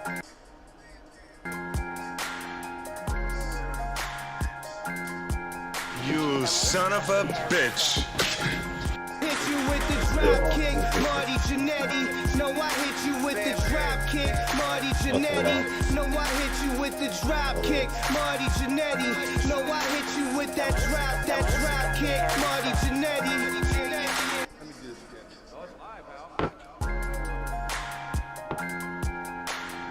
You son of a bitch. Hit you with the drop kick, Marty Jannetty. No, I hit you with the drop kick, Marty Jannetty. No, I hit you with the drop kick, Marty Jannetty. No, I hit you with that drop kick, Marty Jannetty.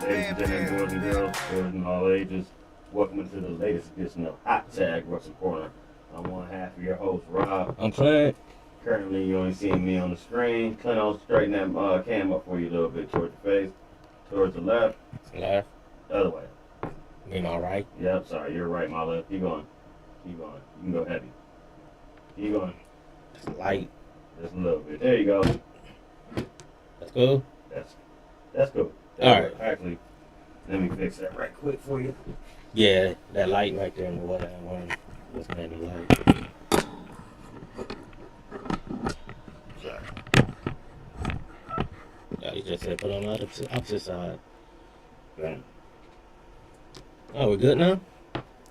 Ladies and gentlemen, boys and girls, boys and all ages, welcome to the latest edition of Hot Tag Wrestle Corner. I'm one half of your host, Rob. I'm Clint. Currently, you're only seeing me on the screen. Clint, I'll straighten that cam up for you a little bit towards the face, towards the left. Left. The other way. Mean all right? Yep, sorry, you're right, my left. Keep going. Keep going. You can go heavy. Keep going. It's light. Just a little bit. There you go. That's cool? That's cool. All right. Actually, let me fix that right quick for you. Yeah, that light right there in the water. What's made the light? Sorry. You just said put on the opposite side. Bam. Oh, we're good now?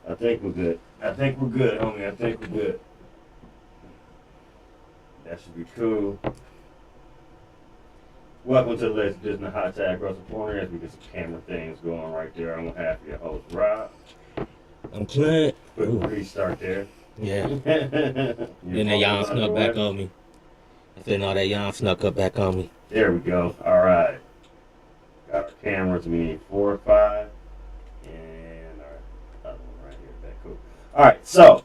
I think we're good. Homie. I think we're good. That should be cool. Welcome to the latest edition of Hot Tag Wrestle Corner as we get some camera things going right there. I'm half of your host, Rob. I'm Clint. Quick restart there. Yeah. Then that yawn snuck back on me. I said, no, that yawn snuck up back on me. There we go. All right. Got our cameras. We need 4 or 5. And our other one right here. Back cool. All right. So,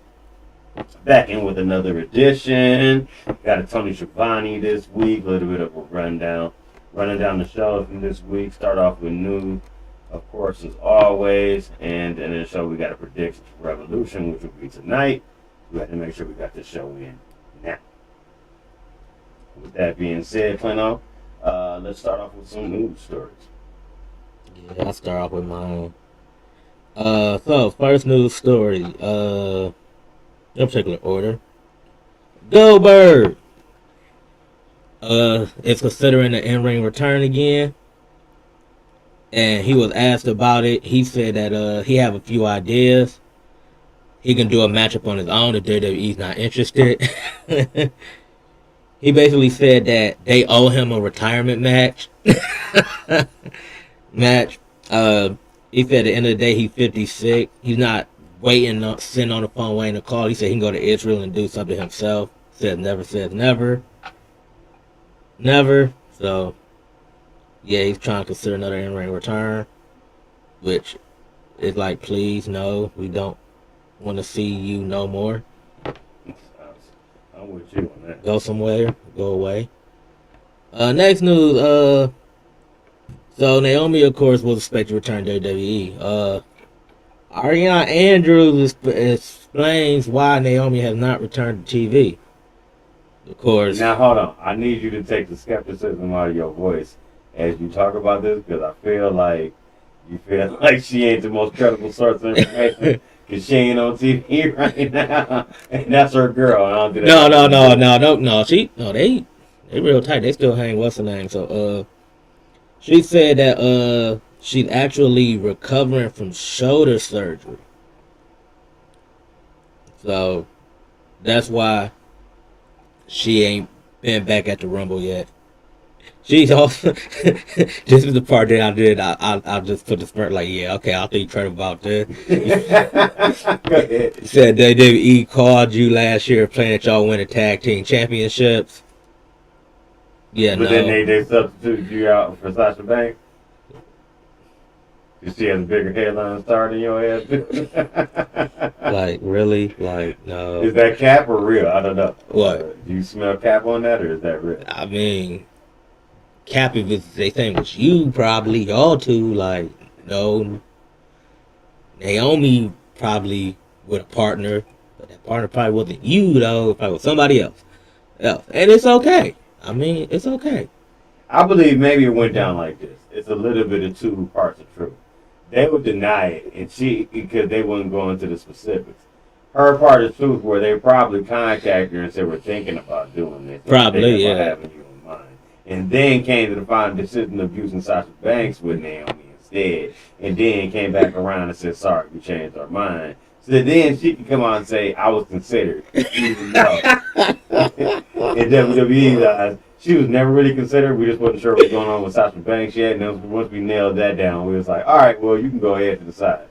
back in with another edition. Got a Tony Schiavone this week. A little bit of a rundown. Running down the show from this week. Start off with news, of course, as always. And in the show, we got a prediction for Revolution, which will be tonight. We have to make sure we got this show in now. With that being said, Clint, let's start off with some news stories. Yeah, I'll start off with mine. So, first news story. No particular order. Goldberg is considering an in-ring return again. And he was asked about it. He said that he have a few ideas. He can do a matchup on his own if WWE's not interested. He basically said that they owe him a retirement match. He said at the end of the day he's 56. He's not sitting on the phone waiting to call. He said he can go to Israel and do something himself. Says never. Never. So, yeah, he's trying to consider another in-ring return. Which is like, please, no, we don't want to see you no more. I'm with you on that. Go somewhere. Go away. Next news, so Naomi, of course, was expected to return to WWE. Ariana Andrews explains why Naomi has not returned to TV. Of course. Now, hold on. I need you to take the skepticism out of your voice as you talk about this, because I feel like you feel like she ain't the most credible source of information, because she ain't on TV right now, and that's her girl. I don't do that. No. They real tight. They still hang. What's her name? So, she said that she's actually recovering from shoulder surgery. So, that's why she ain't been back at the Rumble yet. She's also, this is the part that I did. I just put the spurt like, yeah, okay, I'll think right about this. Go ahead. He said WWE called you last year playing that y'all win the tag team championships. Yeah, but then they substituted you out for Sasha Banks. You see, has a bigger headline star than your head. Like, really? Like, no. Is that cap or real? I don't know. What? Do you smell cap on that, or is that real? I mean, cap if they think it was you, probably y'all two. Like, no. Naomi probably with a partner, but that partner probably wasn't you, though. It probably was somebody else. And it's okay. I mean, it's okay. I believe maybe it went down like this. It's a little bit of two parts of truth. They would deny it, and because they wouldn't go into the specifics. Her part of truth, where they probably contacted her and said, we're thinking about doing this. Probably, yeah. Having you in mind. And then came to the final decision of using Sasha Banks with Naomi instead, and then came back around and said, sorry, we changed our mind. So then she can come on and say, I was considered, even though in WWE's eyes, she was never really considered. We just wasn't sure what was going on with Sasha Banks yet, and then once we nailed that down, we was like, all right, well, you can go ahead to decide.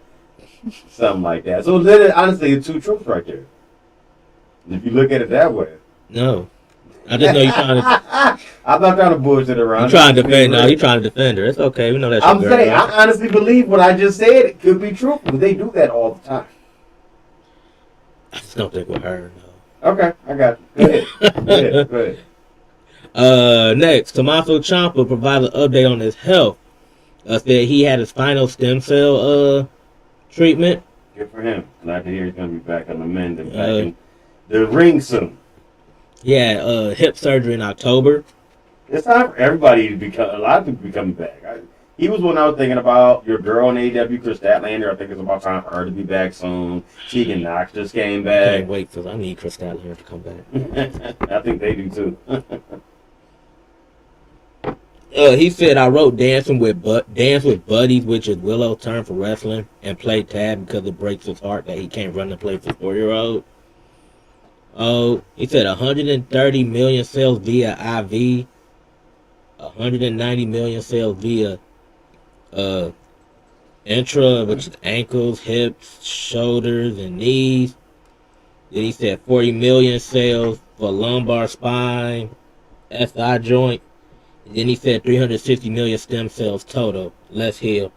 Something like that. So literally, honestly, it's two truths right there. If you look at it that way. No. I just know you're trying to. I'm not trying to bullshit around. You're trying to defend. No, you're trying to defend her. It's okay. We know that. I'm saying, I honestly believe what I just said. It could be truthful. They do that all the time. I just don't think with her. No. Okay, I got you. Go ahead. Next, Tommaso Ciampa provided an update on his health. Said he had his final stem cell treatment. Good for him. Glad to hear he's gonna be back on the mend and back in the ring soon. Yeah, hip surgery in October. It's time for everybody to become. A lot of people be coming back. He was one I was thinking about. Your girl in AEW, Chris Statlander. I think it's about time for her to be back soon. Tegan Knox just came I back. can't wait because I need Chris Statlander to come back. I think they do too. He said, I wrote Dance with Buddies, which is Willow's term for wrestling, and played tag because it breaks his heart that he can't run the play for 4-year-old. Oh, he said 130 million sales via IV, 190 million sales via intra, which is ankles, hips, shoulders, and knees. Then he said 40 million sales for lumbar spine, SI joint. And then he said 360 million stem cells total. Let's heal.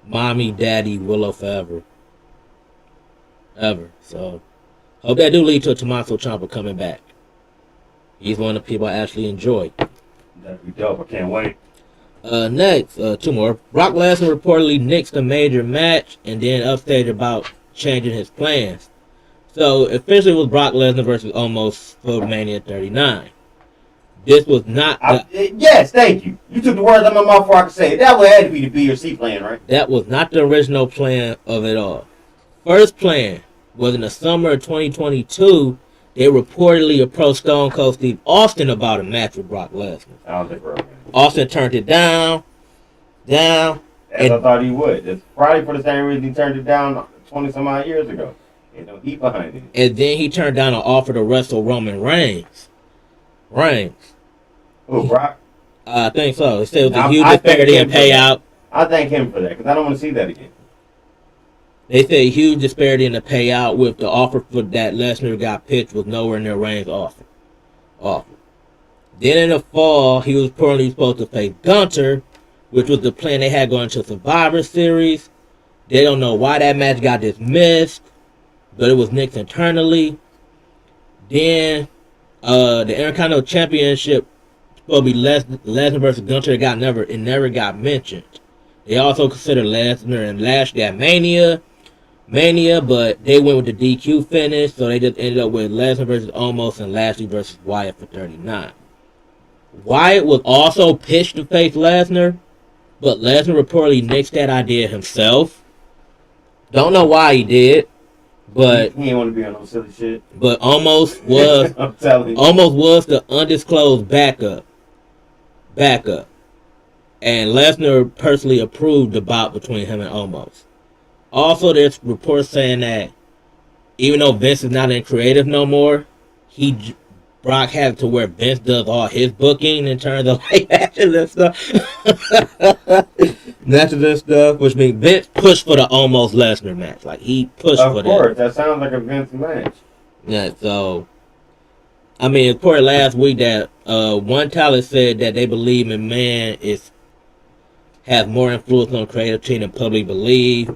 Mommy, daddy, Willow forever. Ever. So, hope that do lead to a Tommaso Ciampa coming back. He's one of the people I actually enjoy. That'd be dope. I can't wait. Next, two more. Brock Lesnar reportedly nixed a major match and then upstaged about changing his plans. So, officially it was Brock Lesnar versus Omos for Mania 39. This was not yes, thank you. You took the words out of my mouth before I could say it. That would have to be the B or C plan, right? That was not the original plan of it all. First plan was in the summer of 2022. They reportedly approached Stone Cold Steve Austin about a match with Brock Lesnar. I don't think we're okay. Austin turned it down. As I thought he would. It's probably for the same reason he turned it down 20-some-odd years ago. Ain't no heat behind it. And then he turned down an offer to wrestle Roman Reigns. Oh, Brock? I think so. It said it was a huge disparity in payout. I thank him for that, because I don't want to see that again. They say huge disparity in the payout with the offer for that Lesnar got pitched was nowhere near Reigns' offer. Then in the fall, he was reportedly supposed to face Gunter, which was the plan they had going to Survivor Series. They don't know why that match got dismissed, but it was nixed internally. Then the Intercontinental Championship supposed to be Lesnar versus Gunter. It never got mentioned. They also considered Lesnar and Lashley at Mania, but they went with the DQ finish, so they just ended up with Lesnar versus Omos and Lashley versus Wyatt for 39. Wyatt was also pitched to face Lesnar, but Lesnar reportedly nixed that idea himself. Don't know why he did, but he didn't want to be on no silly shit. But Omos was I'm telling you. Omos was the undisclosed backup. And Lesnar personally approved the bout between him and Omos. Also, there's reports saying that even though Vince is not in creative no more, Brock has to where Vince does all his booking in terms of like matches and stuff. Which means Vince pushed for the Omos Lesnar match. Like he pushed for that. Of course, that sounds like a Vince match. Yeah, so I mean, it's reported last week that one talent said that they believe McMahon has more influence on the creative team than public believe.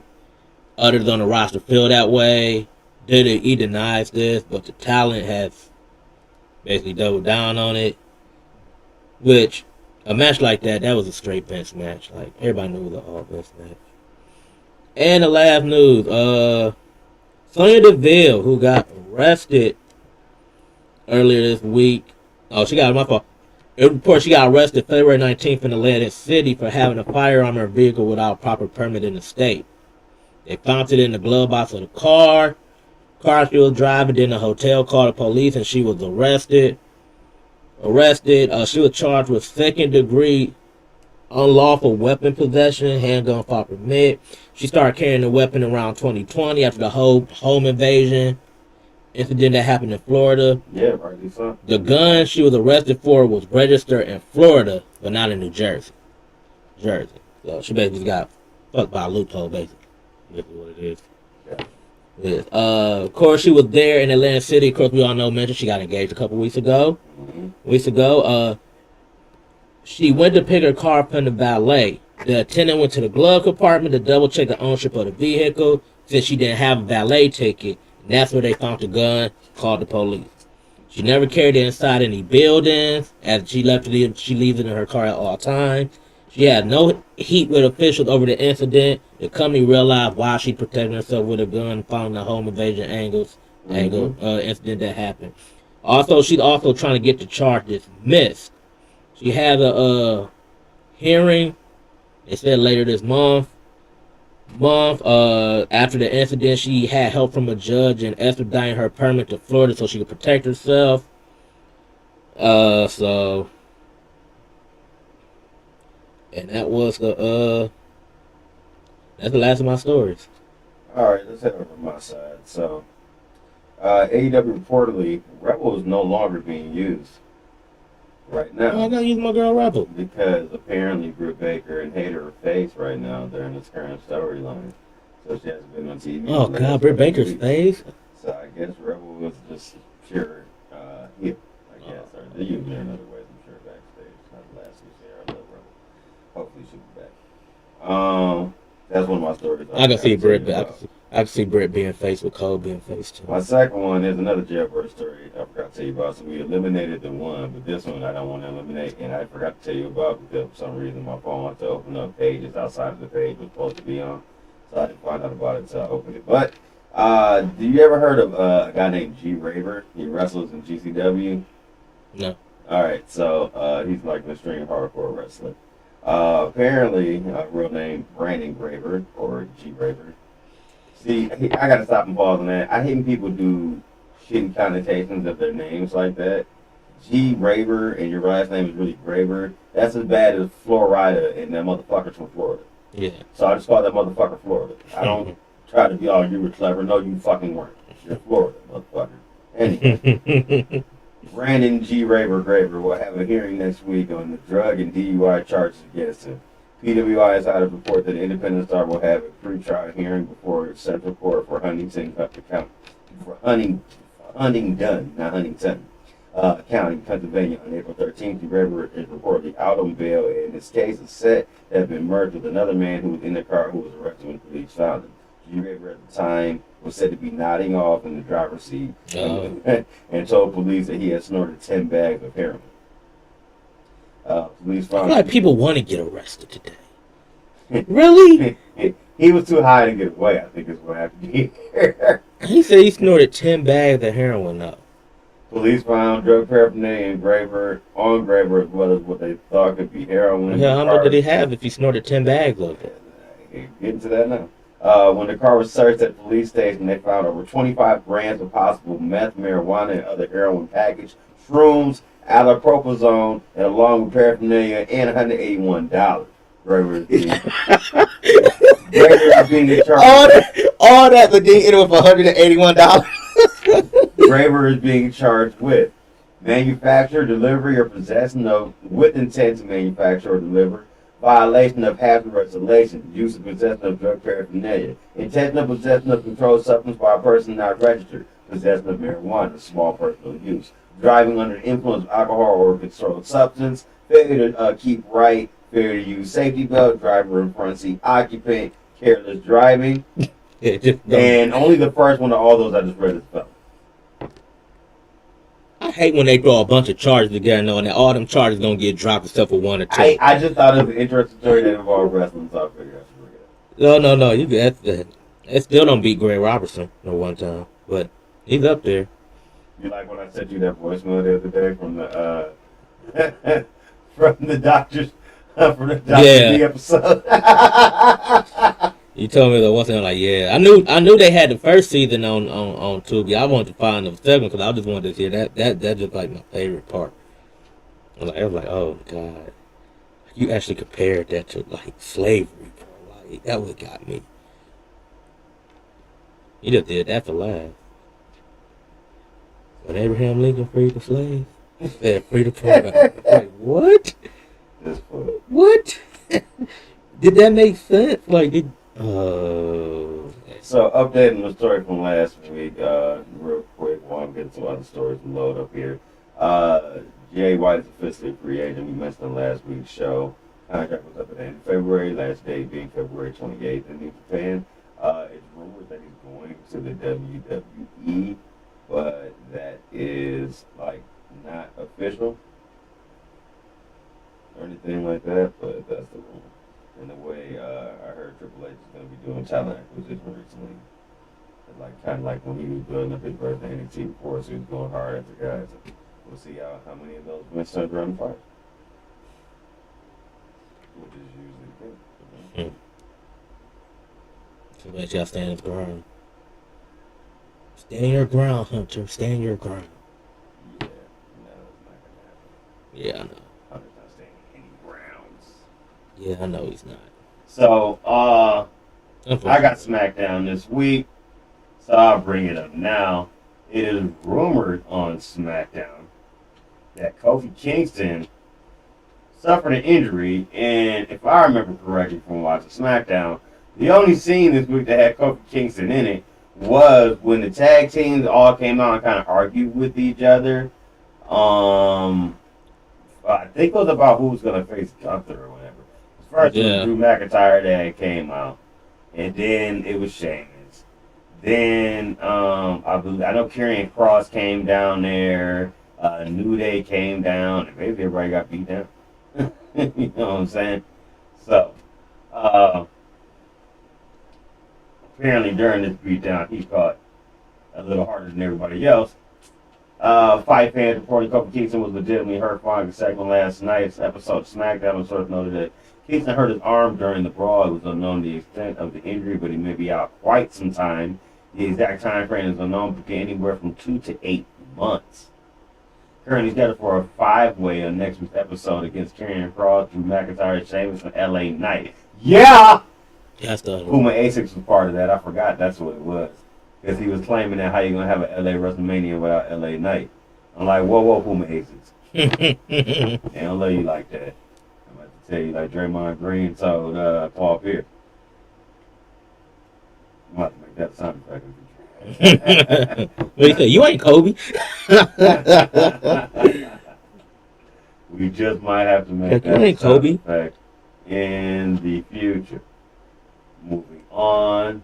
Others on the roster feel that way. He denies this, but the talent has basically doubled down on it. Which, a match like that was a straight Vince match. Like, everybody knew it was an all Vince match. And the last news, Sonya Deville, who got arrested earlier this week. Oh, she got my fault. It reports she got arrested February 19th in Atlantic City for having a firearm in her vehicle without proper permit in the state. They found it in the glove box of the car. Car she was driving, then the hotel called the police and she was arrested. She was charged with second degree unlawful weapon possession, handgun fire permit. She started carrying the weapon around 2020 after the whole home invasion incident that happened in Florida. Yeah, rightly so. The gun she was arrested for was registered in Florida, but not in New Jersey. So she basically got fucked by a loophole, basically. That's what it is. Yeah. Yes. Of course, she was there in Atlantic City. Of course, we all know, mentioned she got engaged a couple weeks ago. She went to pick her car up from the valet. The attendant went to the glove compartment to double check the ownership of the vehicle since she didn't have a valet ticket. And that's where they found the gun, called the police. She never carried it inside any buildings. As she leaves it in her car at all times. She had no heat with officials over the incident. The company realized why she protected herself with a gun following the home invasion incident that happened. Also, she's also trying to get the charge dismissed. She had a hearing. They said later this month. After the incident, she had help from a judge in extraditing her permit to Florida so she could protect herself. And that was that's the last of my stories. All right, let's head over to my side. So, AEW reportedly, Rebel is no longer being used right now. I'm gonna use my girl Rebel because apparently Britt Baker and Hater are face right now during this current storyline. So she hasn't been on TV. Oh God, Britt Baker's face. So I guess Rebel was just pure heel, I guess. Or they use her in other ways, I'm sure, backstage. Not the last we see her. I love Rebel. Hopefully she'll be back. That's one of my stories. I can see Britt. I can see Britt being face with Cole being face too. My second one is another jailbird story I forgot to tell you about. So we eliminated the one, but this one I don't want to eliminate, and I forgot to tell you about because for some reason my phone wants to open up pages outside of the page we're supposed to be on. So I didn't find out about it until I opened it. But do you ever heard of a guy named G Raver? He wrestles in GCW. No. All right, so he's like an extreme hardcore wrestler. Apparently, real name Brandon Graver or G Raver. See, I gotta stop and pause on that. I hate when people do shitty connotations of their names like that. G Raver and your last name is really Graver. That's as bad as Florida and that motherfucker's from Florida. Yeah. So I just call that motherfucker Florida. I don't try to be all you were clever. No, you fucking weren't. You're Florida, motherfucker. Anyway. Brandon G. Graver will have a hearing next week on the drug and DUI charges against him. PWI has had a report that the Independent Star will have a pre-trial hearing before Central Court for Huntington County, Pennsylvania on April 13th. Graver is reportedly out on bail, and his case is set to have been merged with another man who was in the car who was arrested when police found him. G. Graver at the time was said to be nodding off in the driver's seat and told police that he had snorted 10 bags of heroin. Police found I feel like people want to get arrested today. Really? He was too high to get away, I think is what happened here. He said he snorted 10 bags of heroin up. Police found drug paraphernalia on Graver as well as what they thought could be heroin. Yeah, how much did he have if he snorted 10 bags of it? Get into that now. When the car was searched at the police station, they found over 25 grams of possible meth, marijuana, and other heroin package, shrooms, alloproprazone, and along with paraphernalia, and $181. Graver is being in charge. All that, but then it was $181. Graver is being charged with manufacture, delivery, or possession of, with intent to manufacture or deliver, violation of hazard regulations, use of possession of drug paraphernalia, intentional possession of controlled substance by a person not registered, possession of marijuana, small personal use, driving under the influence of alcohol or controlled substance, failure to keep right, failure to use safety belt, driver in front seat occupant, careless driving, and only the first one of all those I just read is felony. I hate when they throw a bunch of charges together knowing that all them charges gonna get dropped except for one or two. I just thought it was an interesting story that involved wrestling, so I figured I should read it. No, you get that. It still don't beat Gray Robertson no one time, but he's up there. You like when I sent you that voicemail the other day from the from the doctor's D episode? You told me that one thing, I'm like, yeah. I knew they had the first season on Tubi. I wanted to find the second because I just wanted to see that. That's just like my favorite part. I was like, oh God, I You actually compared that to like slavery, bro. Like that what got me. You just did that for life. When Abraham Lincoln freed the slaves, he said free the poor. Like what? Just for What? Did that make sense? Like it. So, updating the story from last week, real quick, while I'm getting some other stories to load up here. Jay White is officially a free agent. We mentioned in last week's show. Contract was up at the end of February, last day being February 28th in New Japan. It's rumored that he's going to the WWE, but that is, like, not official or anything like that, but that's the rumor. In a way, I heard Triple H is going to be doing talent acquisition recently. Like, kind of like when he was building up his birthday NXT before, so he was going hard at the guys. We'll see how many of those went under on fire. Which is usually good. So let y'all stand his ground. Stand your ground, Hunter. Stand your ground. Yeah, no, it's not going to happen. Yeah, I know. Hunter's not standing any grounds. Yeah, I know he's not. So, I got SmackDown this week, so I'll bring it up now. It is rumored on SmackDown that Kofi Kingston suffered an injury, and if I remember correctly from watching SmackDown, the only scene this week that had Kofi Kingston in it was when the tag teams all came out and kind of argued with each other. I think it was about who was going to face Gunther or whatever. First, it was Drew McIntyre that came out, and then it was Sheamus. Then I know Karrion Kross came down there. New Day came down, and maybe everybody got beat down. You know what I'm saying? So, apparently during this beatdown, he caught a little harder than everybody else. Fight fans reporting Kofi Kingston was legitimately hurt following the segment last night's episode of SmackDown. The source noted that Kingston hurt his arm during the brawl. It was unknown the extent of the injury, but he may be out quite some time. The exact time frame is unknown, but anywhere from 2 to 8 months. Currently scheduled for a 5-way on next week's episode against Karrion Kross, Drew McIntyre, Sheamus, and LA Knight. Yeah! That's the Puma Asics was part of that. I forgot that's what it was. Because he was claiming that how you going to have an LA WrestleMania without LA Knight. I'm like, whoa, Puma Asics. They don't love you like that. I'm about to tell you, like Draymond Green told Paul Pierce. I'm about to make that sound effect. What do you say? You ain't Kobe. We just might have to make You ain't that sound Kobe. effect in the future. Moving on.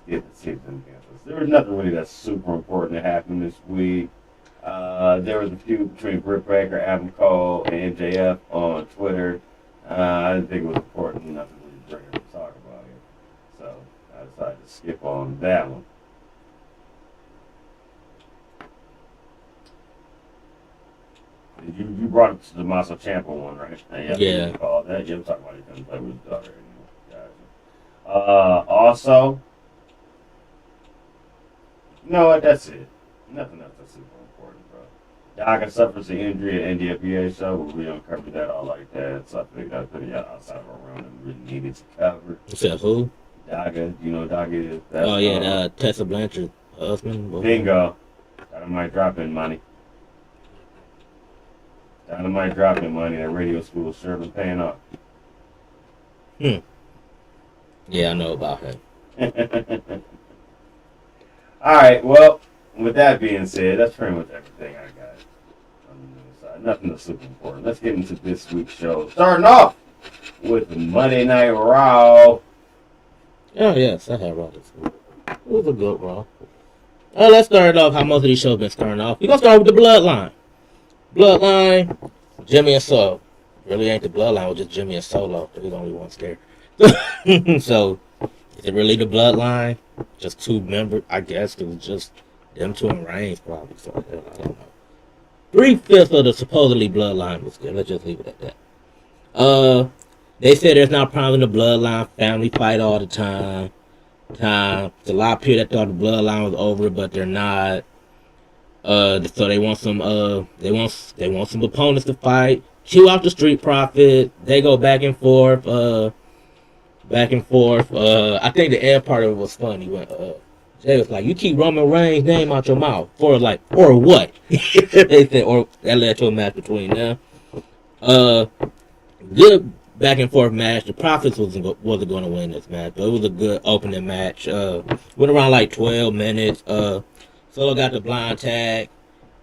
Get the season canceled. There was nothing really that's super important that happened this week. There was a feud between Britt Baker, Adam Cole, and MJF on Twitter. I didn't think it was important enough to really bring it to talk about it. So I decided to skip on that one. You brought it to the Tommaso Ciampa one, right? Yeah. You called that. You ever talk about it? Couldn't play with his daughter anymore. Gotcha. Also, you know what? That's it. Nothing else that's super important, bro. Daga suffers an injury at NDFPA show, but we don't cover that all like that. So I think that's pretty outside of our realm and really needed to cover. Except who? Daga, you know who Daga is? That's, Oh yeah, Tessa Blanchard's husband. Bingo. Dynamite dropping money. Dynamite dropping money. That radio school is surely paying off. Yeah, I know about him. Alright, well, with that being said, that's pretty much everything I got on the news side. Nothing that's super important. Let's get into this week's show. Starting off with the Monday Night Raw. Oh yes, I have Raw this week. It was a good Raw. Let's start off how most of these shows been starting off. We're gonna start with the Bloodline. Bloodline, Jimmy and Solo. Really ain't the Bloodline, it was just Jimmy and Solo. There's only one scared. So, is it really the Bloodline? Just 2 members? I guess it was just them 2 in Reigns, probably. So, I don't know. 3/5 of the supposedly Bloodline was good. Let's just leave it at that. They said there's not problems in the Bloodline. Family fight all the time. There's a lot of people that thought the Bloodline was over, but they're not. So they want some. They want some opponents to fight. chew out the Street Profits. They go back and forth. Back and forth. I think the end part of it was funny when Jay was like, "You keep Roman Reigns' name out your mouth for like, or what?" They said, or that led to a match between them. Good back and forth match. The Profits wasn't going to win this match, but it was a good opening match. Went around like 12 minutes. Solo got the blind tag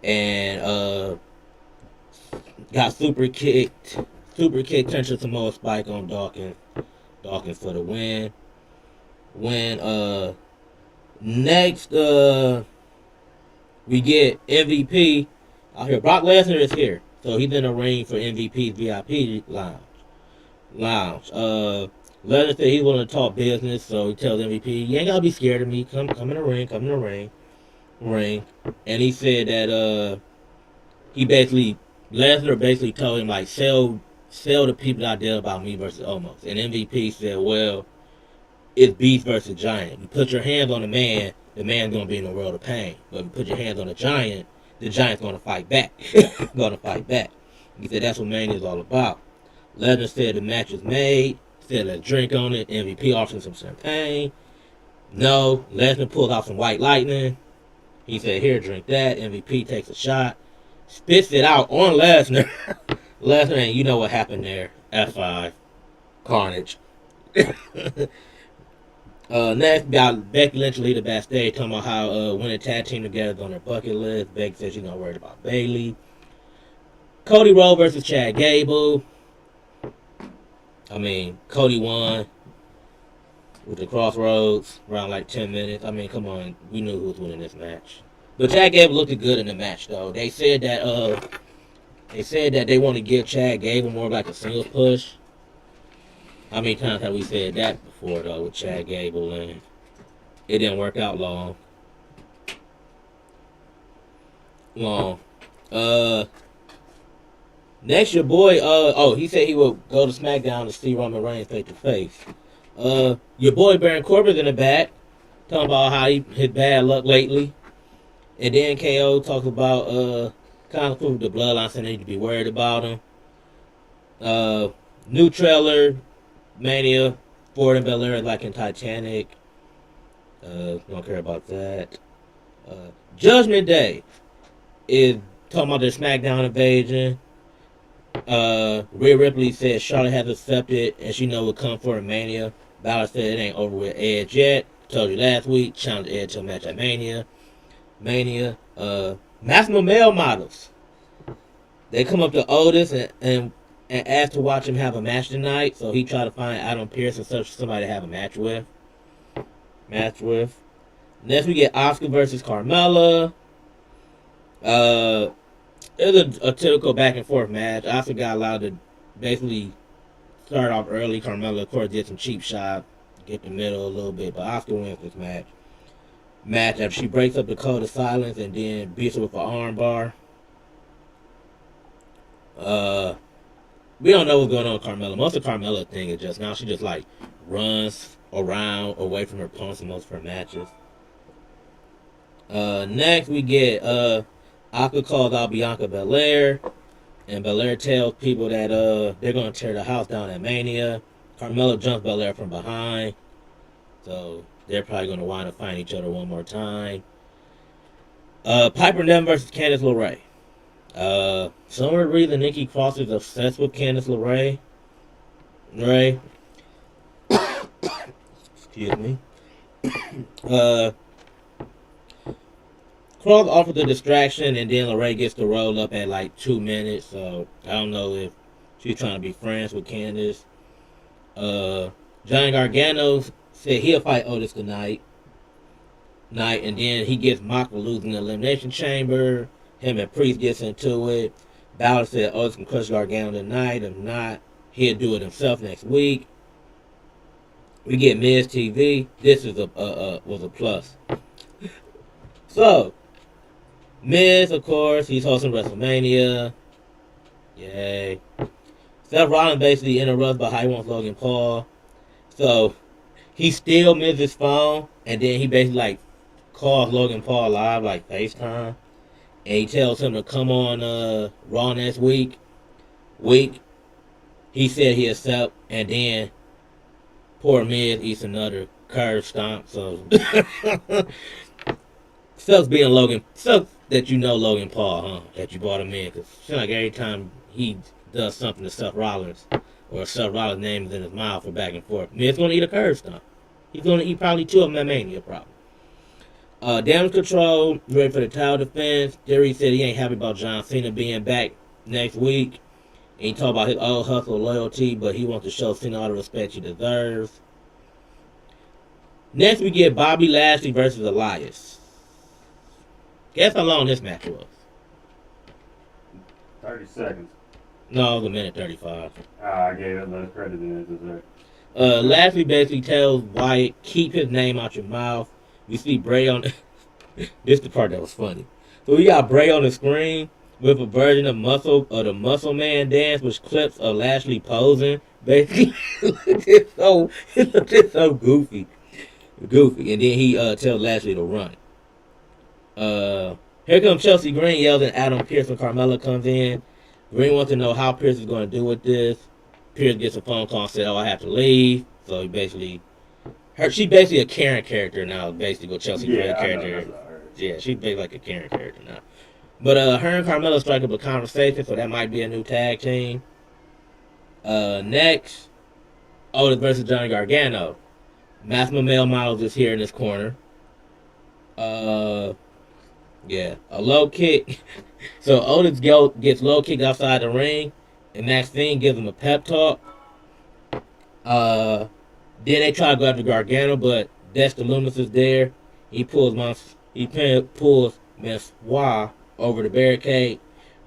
and got super kicked. Super kick, Tension Samoa Spike on Dawkins. Dawkins for the win. Next, we get MVP out here. Brock Lesnar is here. So he's in the ring for MVP's VIP lounge. Lesnar said he's willing to talk business, so he tells MVP, "You ain't gotta be scared of me. Come in the ring. And he said that Lesnar basically told him like sell the people out there about me versus Omos. And MVP said, "Well, it's beast versus giant. You put your hands on the man's gonna be in a world of pain. But if you put your hands on the giant's gonna fight back. Gonna fight back." He said that's what Mania is all about. Lesnar said the match is made. Said let's drink on it. MVP offers him some champagne. No, Lesnar pulls out some white lightning. He said, "Here, drink that." MVP takes a shot, spits it out on Lesnar. Lesnar, and you know what happened there. F5. Carnage. Next, got Becky Lynch leader backstage talking about how winning tag team together is on their bucket list. Becky says she's not worried about Bayley. Cody Rhodes versus Chad Gable. I mean, Cody won with the Crossroads around like 10 minutes. I mean, come on, we knew who was winning this match. But Chad Gable looked good in the match, though. They said that they want to give Chad Gable more like a singles push. How many times have we said that before, though, with Chad Gable, and it didn't work out long. Next, your boy, he said he would go to SmackDown to see Roman Reigns face to face. Your boy Baron Corbin's in the back, talking about how his bad luck lately. And then KO talks about, kind of prove the bloodline, saying they need to be worried about him. New trailer, Mania, Ford and Belair like in Titanic. Don't care about that. Judgment Day is talking about their SmackDown invasion. Rhea Ripley said Charlotte has accepted and she know will come for a Mania. Balor said it ain't over with Edge yet. Told you last week, challenged Edge to a match at Mania. Maximum Male Models. They come up to Otis and ask to watch him have a match tonight. So he tried to find Adam Pearce and search for somebody to have a match with. Next we get Asuka versus Carmella. It was a typical back and forth match. Asuka got allowed to basically start off early. Carmella, of course, did some cheap shots, get the middle a little bit, but Asuka wins this match. After she breaks up the code of silence and then beats her with an arm bar. We don't know what's going on with Carmella. Most of Carmella's thing is just now she just like runs around away from her opponents in most of her matches. Next we get Asuka calls out Bianca Belair, and Belair tells people that they're gonna tear the house down at Mania. Carmella jumps Belair from behind, so they're probably gonna wind up fighting each other one more time. Piper Niven versus Candice LeRae. Some reason Nikki Cross is obsessed with Candice LeRae. Excuse me. Cross offers the distraction, and then LeRae gets to roll up at like 2 minutes. So I don't know if she's trying to be friends with Candice. Johnny Gargano said he'll fight Otis tonight, and then he gets mocked for losing the Elimination Chamber. Him and Priest gets into it. Balor said Otis can crush Gargano tonight. If not, he'll do it himself next week. We get Miz TV. This is was a plus. So, Miz, of course, he's hosting WrestleMania. Yay. Seth Rollins basically interrupts by how he wants Logan Paul. So, he steals Miz's phone, and then he basically, like, calls Logan Paul live, like, FaceTime. And he tells him to come on Raw next week. week. He said he accept, and then poor Miz eats another curve stomp. So sucks being Logan. Sucks that you know Logan Paul, huh? That you brought him in, because it's like every time he does something to Seth Rollins, or Seth Rollins' name is in his mouth or back and forth, Miz gonna eat a curve stomp. He's gonna eat probably 2 of them at Mania, probably. Damage Control, ready for the title defense. Theory said he ain't happy about John Cena being back next week. And he talked about his old hustle loyalty, but he wants to show Cena all the respect he deserves. Next, we get Bobby Lashley versus Elias. Guess how long this match was? 30 seconds. No, it was 1:35. I gave it less credit than it deserved. Lashley basically tells Wyatt, keep his name out your mouth. We see Bray on this is the part that was funny. So we got Bray on the screen with a version of the Muscle Man dance, which clips of Lashley posing. Basically, it looked so goofy. And then he tells Lashley to run. Here comes Chelsea Green yells, and Adam Pearce and Carmella comes in. Green wants to know how Pearce is going to do with this. Pearce gets a phone call and said, "Oh, I have to leave." So he basically, she's basically a Karen character now. Basically, what Chelsea Green character. Yeah, she's basically like a Karen character now. But her and Carmella strike up a conversation, so that might be a new tag team. Next, Otis versus Johnny Gargano. Massimo Male Models is here in this corner. Yeah, a low kick. So Otis gets low kicked outside the ring, and Maxine gives him a pep talk. Then they try to go after Gargano, but Dexter Lumis is there. He pulls Messoir over the barricade.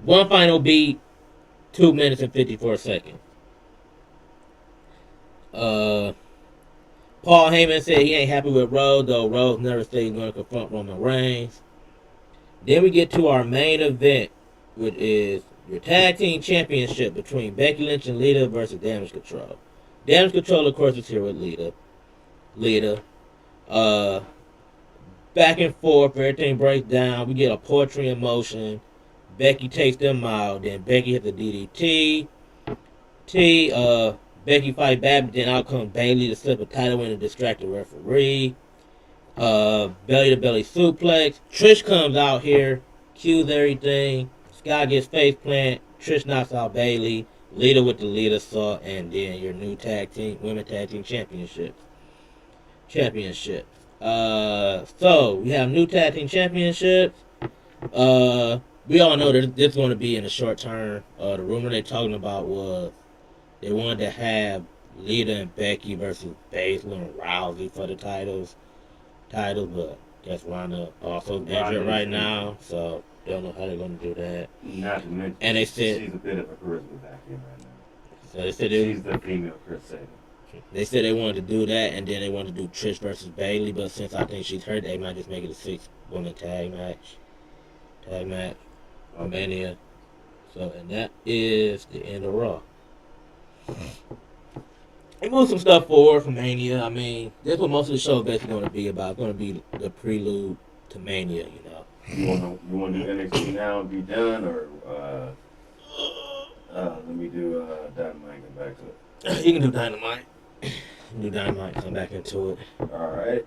One final beat, 2 minutes and 54 seconds. Paul Heyman said he ain't happy with Rhodes, though Rhodes never said he's going to confront Roman Reigns. Then we get to our main event, which is your tag team championship between Becky Lynch and Lita versus Damage Control. Damage Control, of course, is here with Lita. Back and forth, everything breaks down. We get a poetry in motion. Becky takes them out. Then Becky hits the DDT. Becky fight back, but then out comes Bayley to slip a title in and distract the referee. Belly to belly suplex. Trish comes out here, cues everything. Sky gets face plant. Trish knocks out Bayley. Lita with the Lita saw, and then your new women tag team championship. So we have new tag team championships. We all know that this is going to be in the short term. The rumor they're talking about was they wanted to have Lita and Becky versus Baszler and Rousey for the titles, but guess Ronda also injured right now, so don't know how they're going to do that. Not to mention, and they said she's a bit of a charisma back in right now. So they said she's the female Chris Sabin. They said they wanted to do that, and then they wanted to do Trish versus Bayley, but since I think she's hurt, they might just make it a 6-woman tag match. Mania. So, and that is the end of Raw. They moved some stuff forward from Mania. I mean, that's what most of the show is basically going to be about. It's going to be the prelude to Mania, you know. You want to do NXT now and be done, or let me do Dynamite and come back to it? You can do Dynamite. Come back into it. Alright.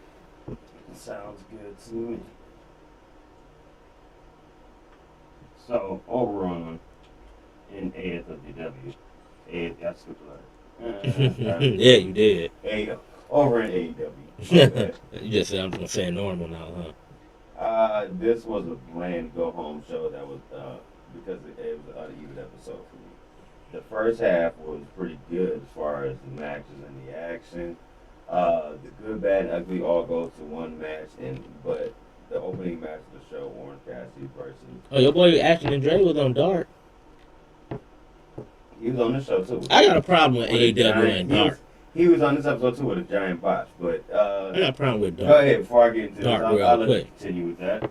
Sounds good to me. So, over on in ASWW. I skipped a letter. Yeah, you did. Over in AEW. You just said I'm going to say normal now, huh? This was a bland go-home show that was, because it was an uneven episode for me. The first half was pretty good as far as the matches and the action. The good, bad, and ugly all goes to one match, but the opening match of the show, Orange Cassidy versus... Oh, your boy Action and Dre was on Dark. He was on this show, too. I got a problem with AEW and Dark. He was on this episode, too, with a giant botch, but... I got a problem with Dark. Go ahead, before I get into Dark this, I'll let you quick. continue with that.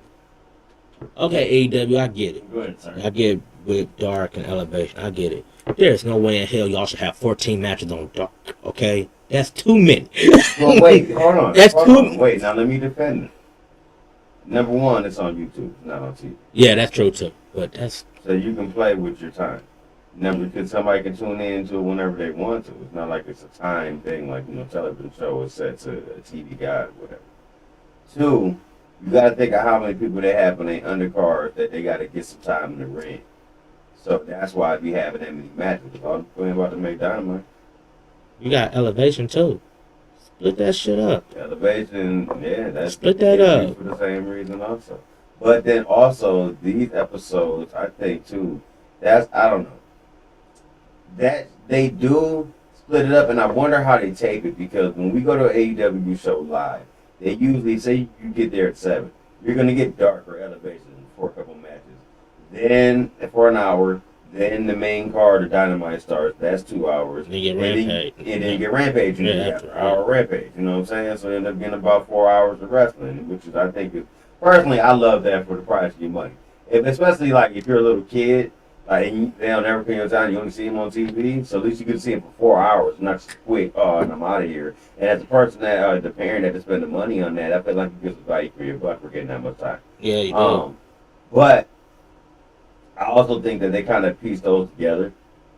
Okay, AEW, I get it. Go ahead, sir. I get with Dark and Elevation. I get it. There's no way in hell y'all should have 14 matches on Dark, okay? That's too many. Well, wait, hold on. That's Wait, now let me defend it. Number one, it's on YouTube, not on TV. Yeah, that's true, too. But that's... So you can play with your time. Because somebody can tune in to it whenever they want to. It's not like it's a time thing, like, television show is set to a TV guide, whatever. Two, you got to think of how many people they have on their undercard that they got to get some time in the ring. So that's why I be having that many matches. Because all the about to make Dynamite. You got Elevation too. Split that shit up. Elevation, yeah, that's split that up for the same reason also. But then also these episodes, I think too, I don't know. That they do split it up, and I wonder how they tape it, because when we go to an AEW show live, they usually say you get there at 7. You're gonna get Dark or Elevation for a couple matches. Then for an hour, then the main card of Dynamite starts. That's 2 hours. And you get Rampage. And then you get Rampage. After hour Rampage. You know what I'm saying? So you end up getting about 4 hours of wrestling, which is, I think, personally, I love that for the price of your money. Especially like if you're a little kid, like they don't ever pay your time, you only see him on TV, so at least you can see him for 4 hours, not just quick, and I'm out of here. And as a person that, the parent that to spend the money on that, I feel like it gives a value for your buck for getting that much time. Yeah, you do. But I also think that they kind of piece those together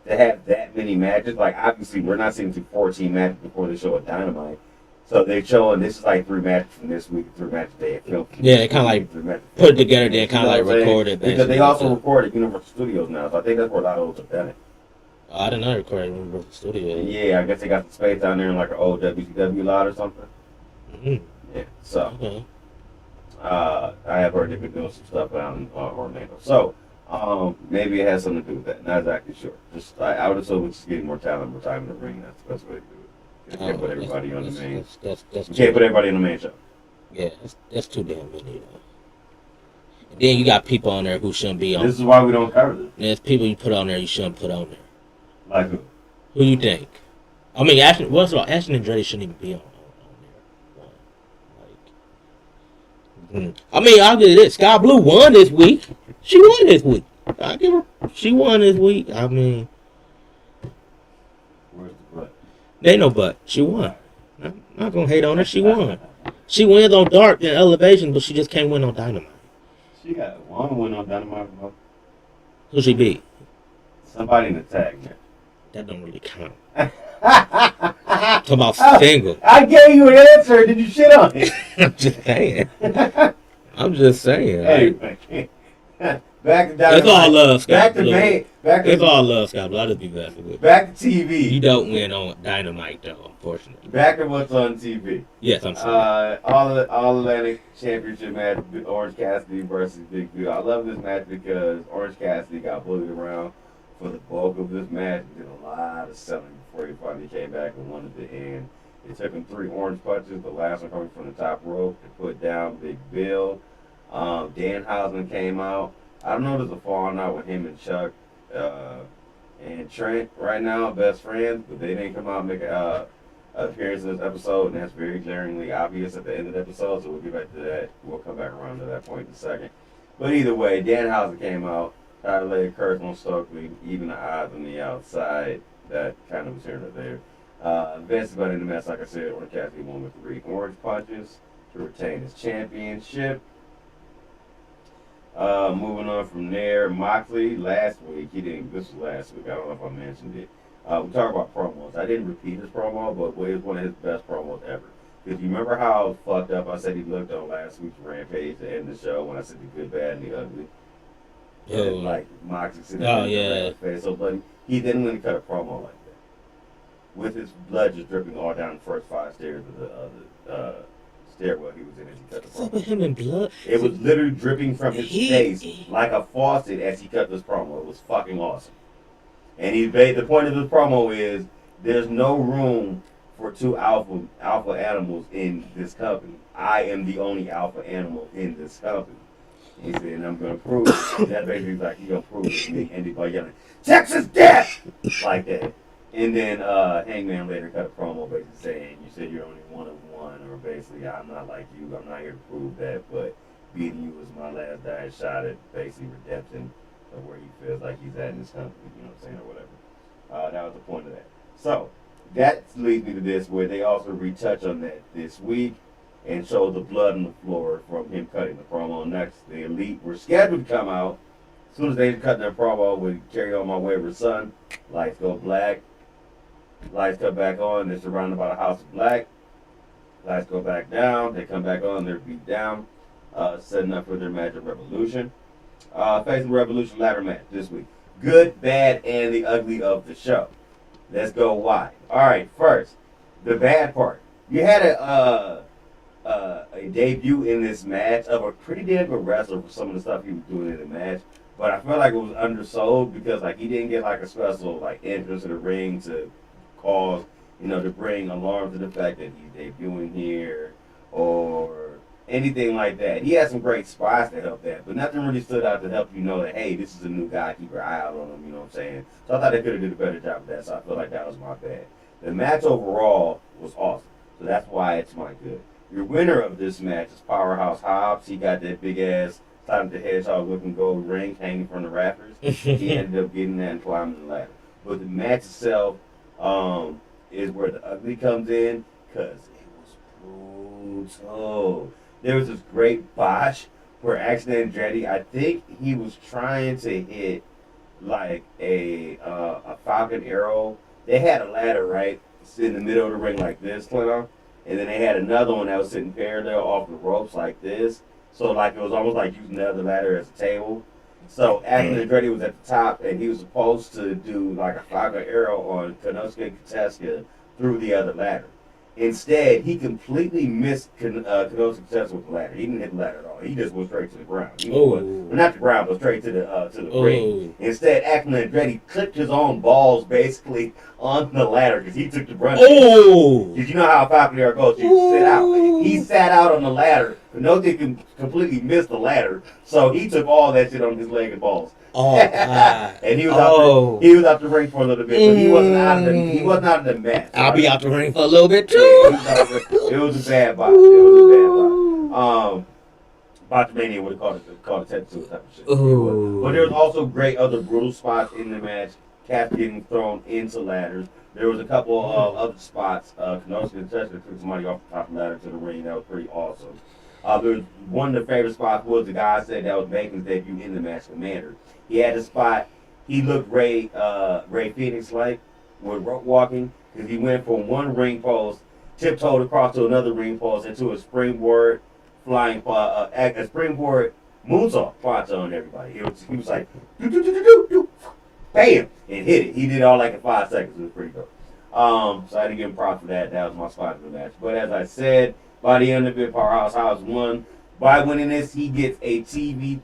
to have that many matches. Like, obviously, we're not seeing 14 matches before the show at Dynamite. So they're showing this is like 3 matches from this week, 3 matches they had filmed. Yeah, they kind of like put it together, then kind of like recorded. Because they also record at Universal Studios now, so I think that's where a lot of those have done it. Oh, I didn't know they recorded at Universal Studios. Yeah, I guess they got the space down there in like an old WCW lot or something. Mm-hmm. Yeah, so Okay. I have heard they've been doing some stuff down in Orlando. So maybe it has something to do with that. Not exactly sure. Just I would assume it's just getting more talent, more time in the ring. That's the best way to do it. You can't put everybody on the main. You can't put everybody on the main show. Yeah, that's too damn many, though. And then you got people on there who shouldn't be on. This is why we don't cover this. There's people you put on there you shouldn't put on there. Like who? Who you think? I mean, first of all, Ashton Andretti shouldn't even be on there. Like, I mean, I'll give you this. Sky Blue won this week. She won this week. I give her. She won this week. I mean, Where's the butt? there ain't no but. She won. I'm not gonna hate on her. She won. She wins on Dark and Elevation, but she just can't win on Dynamite. She got one win on Dynamite. Who she beat? Somebody in the tag match. That don't really count. Talking about single. I gave you an answer. Did you shit on it? I'm just saying. I'm just saying. Anyway, back to Dynamite. It's all love, Scott Blue. It's all love, Scott Blue. I'll just be messing with you. Back to TV. You don't win on Dynamite, though, unfortunately. Back to what's on TV. Yes, I'm sorry. All Atlantic Championship match, Orange Cassidy versus Big Bill. I love this match because Orange Cassidy got bullied around for the bulk of this match. He did a lot of selling before he finally came back and won at the end. It took him 3 orange punches, the last one coming from the top rope, to put down Big Bill. Danhausen came out. I don't know if there's a falling out with him and Chuck and Trent right now, best friends, but they didn't come out and make an appearance in this episode, and that's very glaringly obvious at the end of the episode, so we'll get back to that. We'll come back around to that point in a second. But either way, Danhausen came out, tried to lay a curse on Stokely, even the odds on the outside. That kind of was here and there. Vince got in the match, like I said, Orange Cassidy won with 3 orange punches to retain his championship. Moving on from there, Moxley last week, this was last week, I don't know if I mentioned it. We talked about promos. I didn't repeat his promo, but it was one of his best promos ever. Because you remember how fucked up I said he looked on last week's Rampage to end the show when I said the good, bad, and the ugly? And, like Moxley sitting there face so bloody. He didn't really cut a promo like that. With his blood just dripping all down the first 5 stairs of the stairwell he was in as he cut the promo. What's up with him in blood? It was literally dripping from his face like a faucet as he cut this promo. It was fucking awesome. And the point of this promo is there's no room for 2 alpha animals in this company. I am the only alpha animal in this company. He said, and I'm going to prove it. That basically like, you're going to prove it to me. And by yelling, Texas death! Like that. And then Hangman later cut a promo basically saying, you said you're only 1 of 1, or basically, I'm not like you. I'm not here to prove that, but beating you was my last dying shot at basically redemption of where he feels like he's at in this company, you know what I'm saying, or whatever. That was the point of that. So, that leads me to this, where they also retouch on that this week and show the blood on the floor from him cutting the promo. Next, the Elite were scheduled to come out As soon as they cut their promo with Carry On My Wayward Son, lights go black. Lights come back on. They're surrounded by the House of Black. Lights go back down. They come back on. They're beat down. Setting up for their match at Revolution. Facing Revolution ladder match this week. Good, bad, and the ugly of the show. Let's go why. All right, first, the bad part. You had a debut in this match of a pretty damn good wrestler for some of the stuff he was doing in the match. But I felt like it was undersold because like he didn't get like a special like entrance to the ring to cause, to bring alarm to the fact that he's debuting here or anything like that. He had some great spots to help that, but nothing really stood out to help you know that, hey, this is a new guy, keep your eye out on him, you know what I'm saying? So I thought they could have did a better job of that, so I feel like that was my bad. The match overall was awesome, so that's why it's my good. Your winner of this match is Powerhouse Hobbs. He got that big-ass Sonic the Hedgehog-looking gold ring hanging from the rafters. He ended up getting that and climbing the ladder. But the match itself is where the ugly comes in, because it was brutal. There was this great botch where Axel Andretti, I think he was trying to hit like a Falcon Arrow. They had a ladder, right? It's in the middle of the ring like this, Clinton. And then they had another one that was sitting parallel off the ropes like this. So like it was almost like using the other ladder as a table. So Axel Andretti was at the top, and he was supposed to do like a Falcon Arrow on Konosuke and Katesuka through the other ladder. Instead, he completely missed Konosuke Katesuka with the ladder. He didn't hit the ladder at all. He just went straight to the ground. Well, not the ground, but straight to the ring. Instead, Axel Andretti clipped his own balls basically on the ladder because he took the brunt. Because you know how Falcon Arrow goes, you sit out. He sat out on the ladder. Konosuke completely missed the ladder, so he took all that shit on his leg and balls. And he was out the ring for a little bit, but he wasn't out of the match. I'll be out the ring for a little bit too. It was a bad bot. Botchamania would have called it Tetsu type of shit. But there was also great other brutal spots in the match. Cats getting thrown into ladders. There was a couple of other spots. Konosuke and Tetsu took somebody off the top of the ladder to the ring. That was pretty awesome. There was one of the favorite spots was the guy said that was making his debut in the match, Commander. He had a spot. He looked Ray Phoenix like with rope walking because he went from one ring post, tiptoed across to another ring post into a springboard flying a springboard moonsault plancha on everybody. He was like do, bam, and hit it. He did all like in 5 seconds. It was pretty dope. So I had to give him props for that. That was my spot in the match. But as I said, by the end of it, Powerhouse Hobbs won. By winning this, he gets a TNT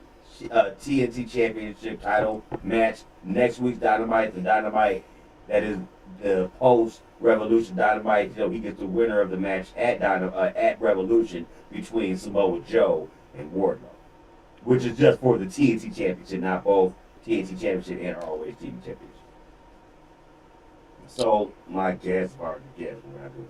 Championship title match next week's Dynamite. The Dynamite that is the post-Revolution Dynamite. He gets the winner of the match at Revolution between Samoa Joe and Wardlow, which is just for the TNT Championship, not both TNT Championship and ROH TV Championship. So my guess, if I were to guess, we're not doing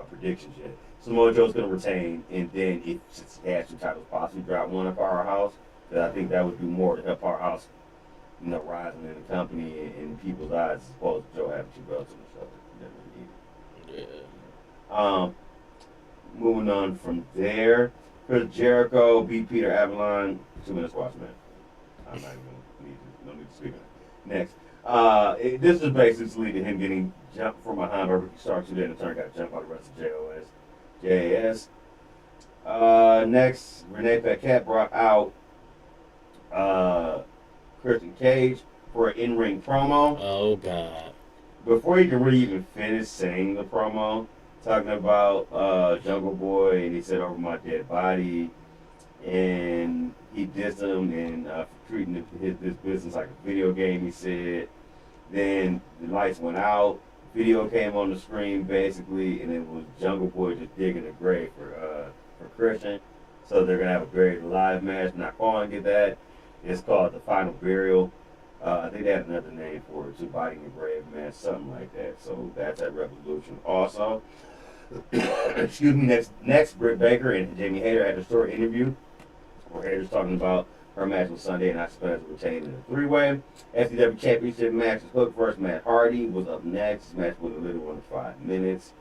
predictions yet. Samoa Joe's going to retain, and then if he has 2 titles, possibly drop one at Powerhouse, because I think that would do more to help Powerhouse, rising in the company and in people's eyes, as opposed to Joe having 2 belts on the show. Yeah. Moving on from there, Chris Jericho beat Peter Avalon. 2 minutes watch, man. I'm not even no need to speak on it. Next. This is basically him getting jumped from behind by Ricky Starks, who then in turn got jumped by the rest of JAS. Next, Renee Paquette brought out Christian Cage for an in-ring promo. Oh, God. Before he can really even finish saying the promo, talking about Jungle Boy, and he said, over my dead body, and he dissed him and treating this business like a video game, he said. Then the lights went out. Video came on the screen basically, and it was Jungle Boy just digging a grave for Christian. So they're gonna have a buried alive match. Not calling it that. It's called the Final Burial. I think they had another name for it too, Biting the Grave match, something like that. So that's at Revolution also. Excuse me. Next, Britt Baker and Jamie Hayter had a short interview where Hayter's talking about her match was Sunday and not supposed to retain in a 3-way. FCW Championship match is Hook versus Matt Hardy was up next. This match was a little under 5 minutes.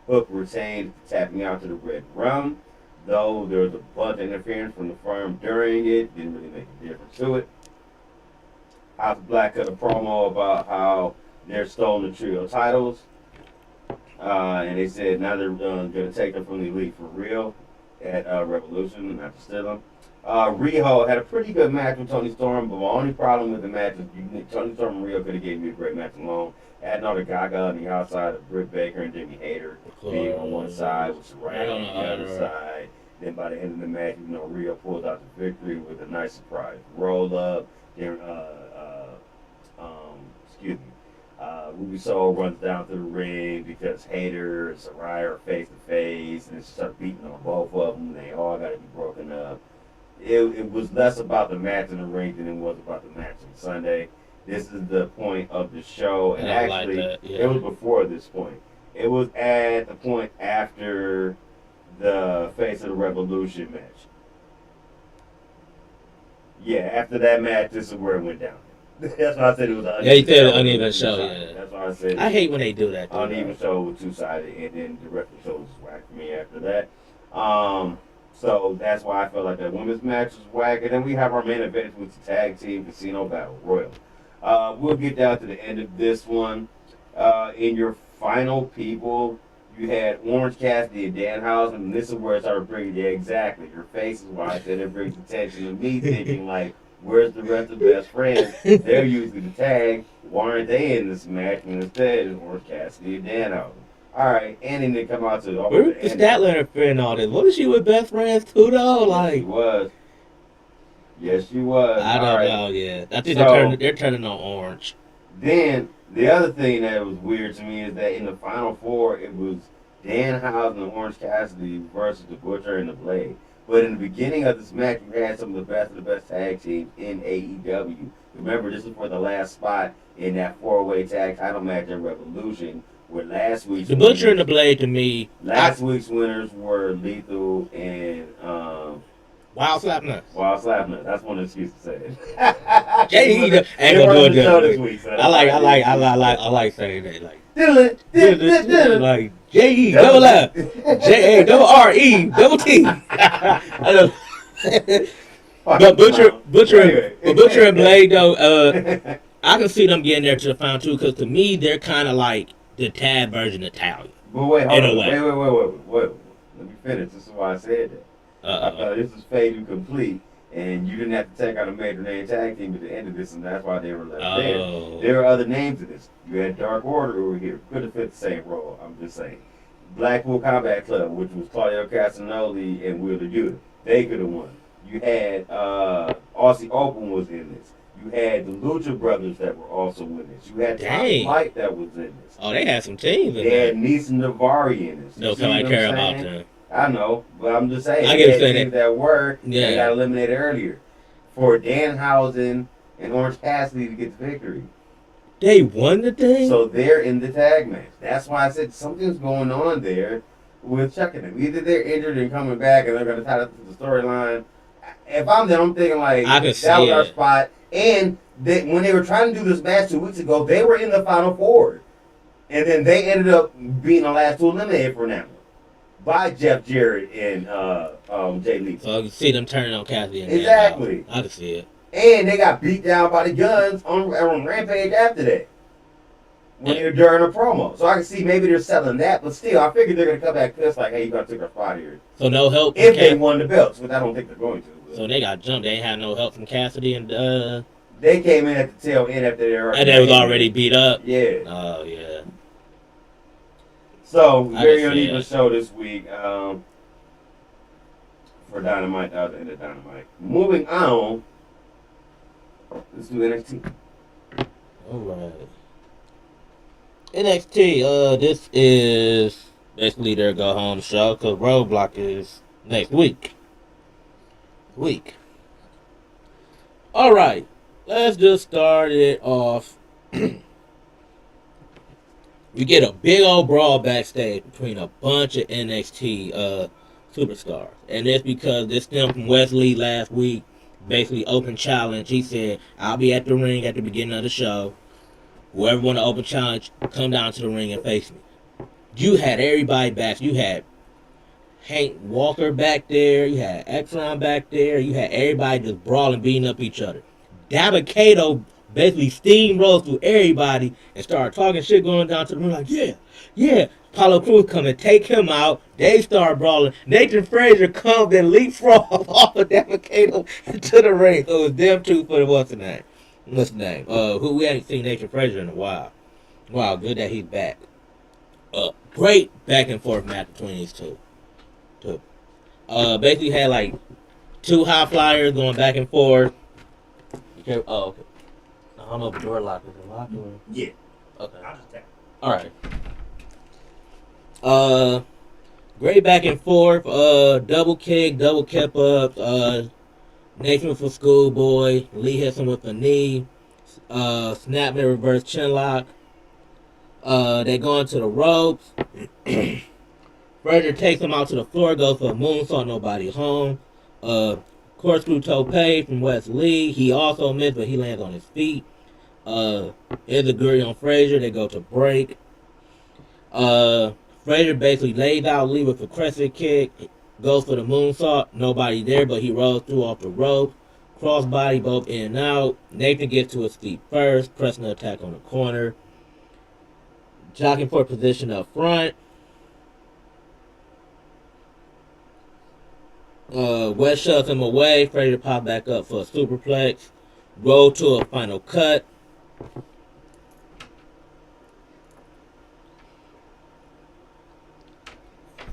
Hook retained, tapping out to the Red Rum, though there was a bunch of interference from the firm during it. Didn't really make a difference to it. House of Black cut a promo about how they're stolen the trio titles. And they said now they're going to take them from the Elite for real at Revolution, not to steal them. Riho had a pretty good match with Tony Storm, but my only problem with the match is Tony Storm and Riho could have gave me a great match alone. Adding all the Gaga on the outside of Britt Baker and Jimmy Hayter being on one side with Saraya on the other side. Then by the end of the match, Riho pulled out the victory with a nice surprise roll up. Then, Ruby Soul runs down to the ring because Hayter and Saraya are face to face, and she starts beating on both of them. They all got to be broken up. It was less about the match in the ring than it was about the match on Sunday. This is the point of the show, and actually, it was before this point. It was at the point after the Face of the Revolution match. Yeah, after that match, this is where it went down. That's why I said it was an you said an uneven show, yeah. That's why I said I hate when they do that. Uneven show was two-sided, and then the rest of the show was whack for me after that. So that's why I felt like that women's match was whack. And then we have our main event with the tag team Casino Battle Royal. We'll get down to the end of this one. In your final people, you had Orange Cassidy and Danhausen, and this is where it started bringing you exactly. Your face is why I said it brings attention to me thinking like, where's the rest of the best friends? They're usually the tag. Why aren't they in this match? And instead, it's Orange Cassidy and Danhausen. Alright, Annie didn't come out to Where was the Statlander and all this? Wasn't she with Best Friends too, though? Like, she was. Yes, she was. I don't know, yeah. I think they're turning on Orange. Then, the other thing that was weird to me is that in the Final Four, it was Danhausen and Orange Cassidy versus the Butcher and the Blade. But in the beginning of this match, you had some of the best tag teams in AEW. Remember, this is for the last spot in that four-way tag title match in Revolution. Where last week's the Butcher and the Blade to me. Last week's winners were Lethal and Wild Slapnuts. Wild Slapnuts. That's one excuse to say it. JE ain't gonna do it this week. I like saying that. Like JE double F, JA double RE double T. I know. But Butcher and Blade though, I can see them getting there to the final two because to me they're kind of like the Tad version of Talia. But wait, hold on. Wait. Let me finish. This is why I said that. This is fade and complete, and you didn't have to take out a major name tag team at the end of this, and that's why they were left there. There are other names in this. You had Dark Order over here. Could have fit the same role. I'm just saying. Blackpool Combat Club, which was Claudio Castagnoli and Wheeler Yuta. They could have won. You had Aussie Open was in this. You had the Lucha Brothers that were also in this. You had Top Flight that was in this. Oh, they had some teams in there. They had Nisa Navari in this. No, I care about them. I know, but I'm just saying. I get teams that were, they got eliminated earlier. For Danhausen and Orange Cassidy to get the victory. They won the thing? So they're in the tag match. That's why I said something's going on there with checking them. Either they're injured and coming back and they're going to tie up to the storyline. If I'm them, I'm thinking like, that was our spot. And when they were trying to do this match 2 weeks ago, they were in the Final Four. And then they ended up being the last two eliminated for now. By Jeff Jarrett and Jay Lee. So you can see them turning on Cassidy. Exactly. I can see it. And they got beat down by the Guns on Rampage after that. When they were during a promo. So I can see maybe they're selling that, but still, I figured they're going to come back pissed like, hey, you got to take our spot here. So no help if they won the belts, which I don't think they're going to. But. So they got jumped. They ain't had no help from Cassidy and They came in at the tail end after they were. And they was already beat up. Yeah. Oh yeah. So very uneven show this week for Dynamite. That was the end of Dynamite. Moving on. Let's do NXT. All right. NXT. This is basically their go home show because Roadblock is next week. All right. Let's just start it off. We get a big old brawl backstage between a bunch of NXT superstars. And that's because this stemmed from Wesley last week. Basically open challenge. He said, I'll be at the ring at the beginning of the show. Whoever want to open challenge, come down to the ring and face me. You had everybody back. You had Hank Walker back there. You had Exxon back there. You had everybody just brawling, beating up each other. Dabba Kato basically steamrolls through everybody and started talking shit going down to the room like, yeah. Apollo Crews come and take him out. They start brawling. Nathan Frazier comes and leapfrog off of Defecato into the ring. So it was them two for the what's the name? Who we hadn't seen Nathan Frazier in a while. Wow, good that he's back. Great back and forth match between these two. Basically had like two high flyers going back and forth. Okay. Oh, okay. I don't know if the door lock is locked or... Yeah. Okay. I'll just tap. Alright. Great back and forth. Double kick, double kip up. Nathan with a schoolboy. Lee hits him with a knee. Snap and reverse chin lock. They go into the ropes. Frazier takes him out to the floor, goes for a moonsault, nobody home. Corkscrew tope from Wes Lee. He also missed, but he lands on his feet. Here's a guri on Frazier. They go to break. Frazier basically lays out Lee with a crescent kick. Goes for the moonsault. Nobody there, but he rolls through off the rope. Crossbody both in and out. Nathan gets to his feet first, pressing the attack on the corner. Jockeying for position up front. West shoves him away. Frazier pops back up for a superplex. Roll to a final cut.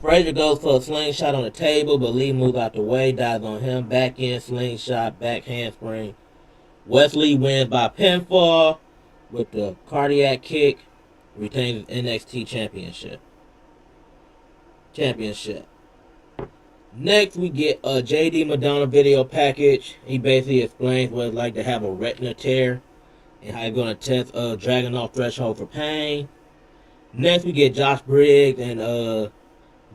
Frazier goes for a slingshot on the table, but Lee moves out the way, dives on him. Back in slingshot, back handspring. Wesley wins by pinfall with the cardiac kick. Retains his NXT championship. Next, we get a JD Madonna video package. He basically explains what it's like to have a retina tear and how he's going to test Dragunov threshold for pain. Next, we get Josh Briggs and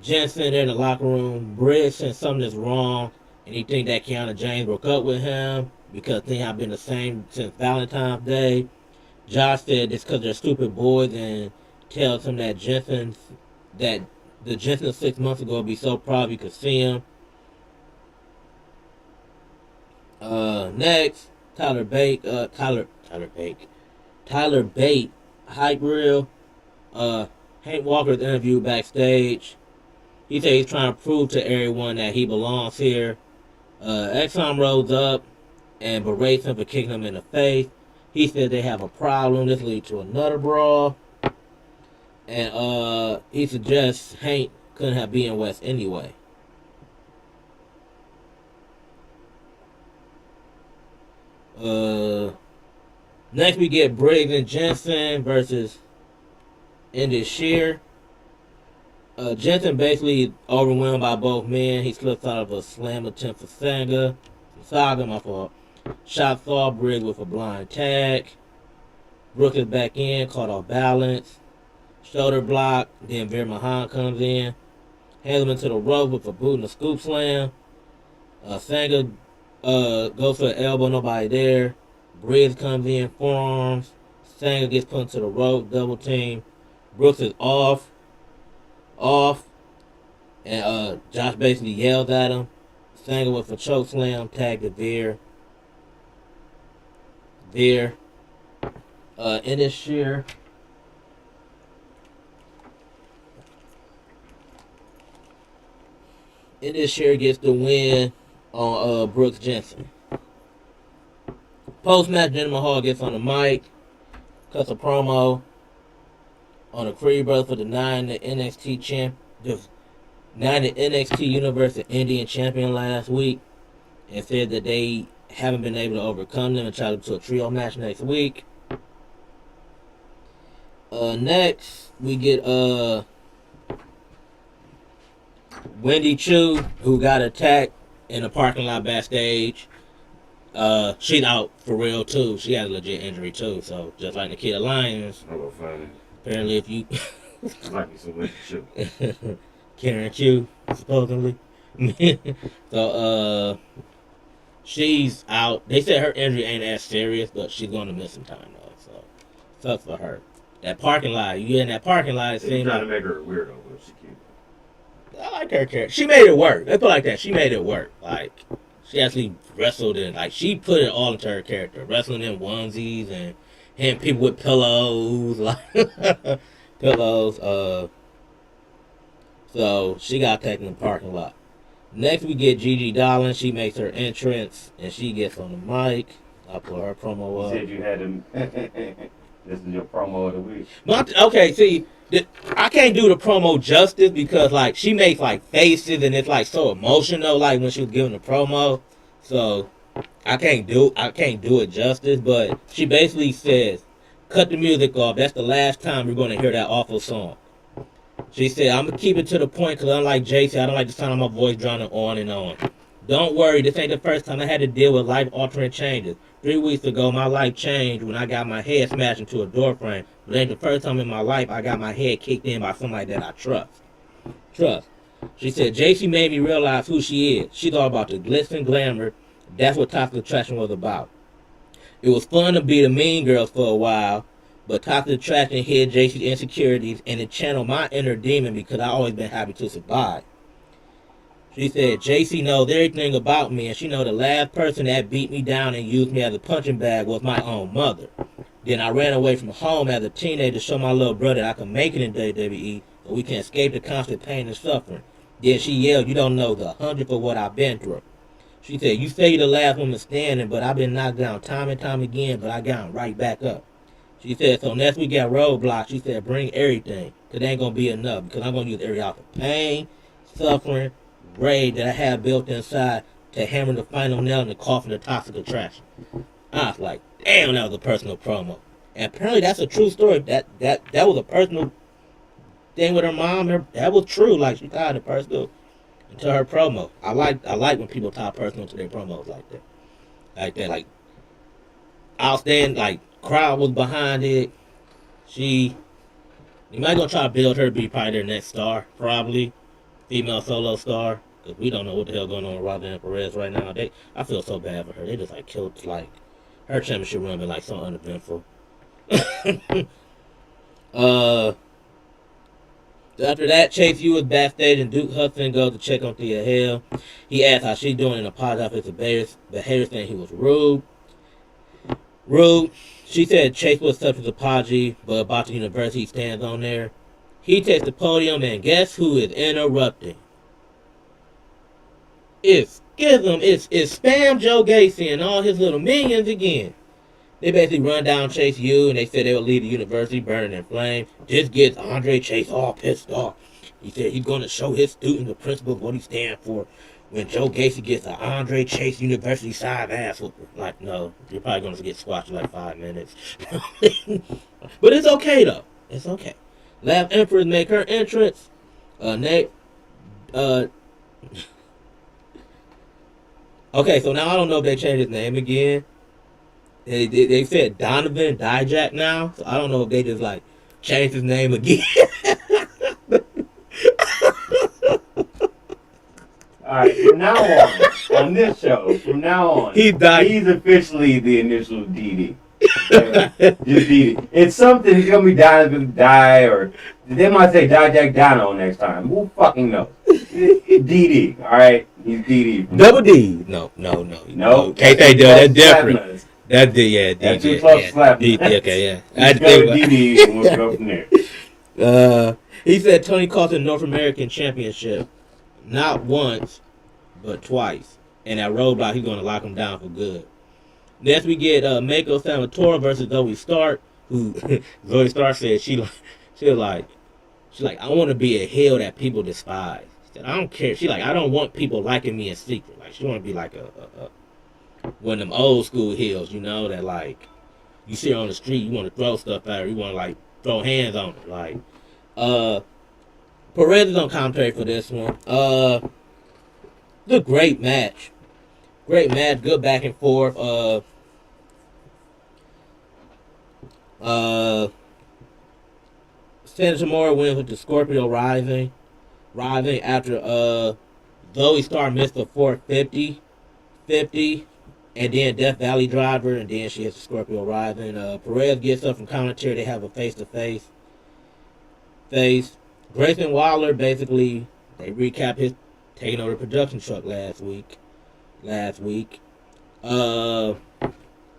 Jensen there in the locker room. Briggs says something is wrong, and he thinks that Kiana James broke up with him because things have been the same since Valentine's Day. Josh said it's because they're stupid boys and tells him that the Jensen 6 months ago would be so proud you could see him. Next, Tyler Bate, hype reel. Hank Walker's interview backstage. He said he's trying to prove to everyone that he belongs here. Exxon rose up and berates him for kicking him in the face. He said they have a problem. This leads to another brawl. And he suggests Hank couldn't have been West anyway. Next we get Briggs and Jensen versus Indus Shear. Jensen basically overwhelmed by both men. He slips out of a slam attempt for Saga, my fault. Shot saw Briggs with a blind tag. Brooks is back in, caught off balance. Shoulder block, then Veer Mahan comes in. Hands him into the rope with a boot and a scoop slam. Saga goes for the elbow, nobody there. Briggs comes in, forearms. Saga gets put into the rope, double team. Brooks is off. And Josh basically yells at him. Saga with a choke slam, tag to Veer. Indus Shear. Indus Shear gets the win on Brooks Jensen. Post-match, Jinder Mahal gets on the mic, cuts a promo on the Creed Brothers for denying the NXT Universe and Indian champion last week, and said that they haven't been able to overcome them and try to do a trio match next week. Next, we get Wendy Chu, who got attacked in the parking lot backstage. She's out for real too. She had a legit injury too. So just like Nikita Lyons, apparently if you might be some Wendy Chu. Karen Q, supposedly. So she's out. They said her injury ain't as serious, but she's gonna miss some time though. So sucks for her. That parking lot, you in that parking lot, it seems trying like to make her a weirdo, but she cute. I like her character. She made it work. Let's put it like that. She made it work. Like She actually wrestled in, like, she put it all into her character. Wrestling in onesies and hitting people with pillows, like, pillows. So she got taken in the parking lot. Next, we get Gigi Dolan. She makes her entrance, and she gets on the mic. I put her promo You up. said you had them. This is your promo of the week. Okay, see, I can't do the promo justice because, like, she makes, like, faces, and it's, like, so emotional, like, when she was giving the promo. So, I can't do it justice, but she basically says, cut the music off. That's the last time you're going to hear that awful song. She said, I'm going to keep it to the point because unlike JC, I don't like the sound of my voice droning on and on. Don't worry, this ain't the first time I had to deal with life-altering changes. 3 weeks ago, my life changed when I got my head smashed into a door frame. But it ain't the first time in my life I got my head kicked in by somebody that I trust. She said, JC made me realize who she is. She's all about the glitz and glamour. That's what Toxic Attraction was about. It was fun to be the mean girls for a while, but Toxic Attraction hid JC's insecurities and it channeled my inner demon because I always been happy to survive. She said, JC knows everything about me, and she know the last person that beat me down and used me as a punching bag was my own mother. Then I ran away from home as a teenager to show my little brother that I can make it in WWE, so we can escape the constant pain and suffering. Then she yelled, you don't know the 100th of what I've been through. She said, you say you're the last woman standing, but I've been knocked down time and time again, but I got right back up. She said, so next we got roadblocks. She said, bring everything, because it ain't going to be enough, because I'm going to use every ounce of pain, suffering, rage that I have built inside to hammer the final nail in the coffin of Toxic Attraction. I was like, damn, that was a personal promo. And apparently that's a true story. That was a personal thing with her mom. That was true. Like, she tied it personal into her promo. I like when people tie personal to their promos like that. Like, outstanding, like, crowd was behind it. You might gonna try to build her to be probably their next star, probably. Female solo star, because we don't know what the hell going on with Robin and Perez right now. I feel so bad for her. They just like killed, like, her championship run been like so uneventful. After that, Chase U was backstage and Duke Hudson goes to check on Thea Hale. He asked how she's doing and apologized for his behavior, saying he was rude. She said Chase was accept his apology, but about the university he stands on there. He takes the podium, and guess who is interrupting? It's Schism. It's Spam Joe Gacy and all his little minions again. They basically run down Chase U, and they said they would leave the university burning in flames. This gets Andre Chase all pissed off. He said he's going to show his students the principles what he stands for when Joe Gacy gets the Andre Chase University side ass whooping. Like, no, you're probably going to get squashed in like 5 minutes. But it's okay, though. It's okay. Lab Empress make her entrance. Okay, so now I don't know if they changed his name again. They said Donovan Dijak now, so I don't know if they just like changed his name again. Alright, from now on this show, he's officially the initial DD. Just DD. It's something, he's gonna be Donovan Die, or they might say Dijak Dono next time. Who fucking knows? DD, alright? He's DD. Double D. No. Can't say that. That's different. That's too close to slap. Okay, yeah. Let's go to DD and we'll go from there. He said Tony cost the North American Championship not once, but twice. And at Roadblock, he's going to lock him down for good. Next, we get Mako Samatoro versus Zoe Stark, who Zoe Stark said she was like, I want to be a heel that people despise. She said, I don't care. She like, I don't want people liking me in secret. Like, she want to be like a one of them old school heels, you know, that like you see her on the street, you want to throw stuff at her, you want to like throw hands on her. Like, Perez is on commentary for this one. It's a great match. Good back and forth. Santa Tamura wins with the Scorpio rising after Zoe Starr missed the 450, and then Death Valley driver, and then she hits the Scorpio rising. Perez gets up from commentary. They have a face-to-face. Grayson Waller, basically, they recap his taking over the production truck last week. last week.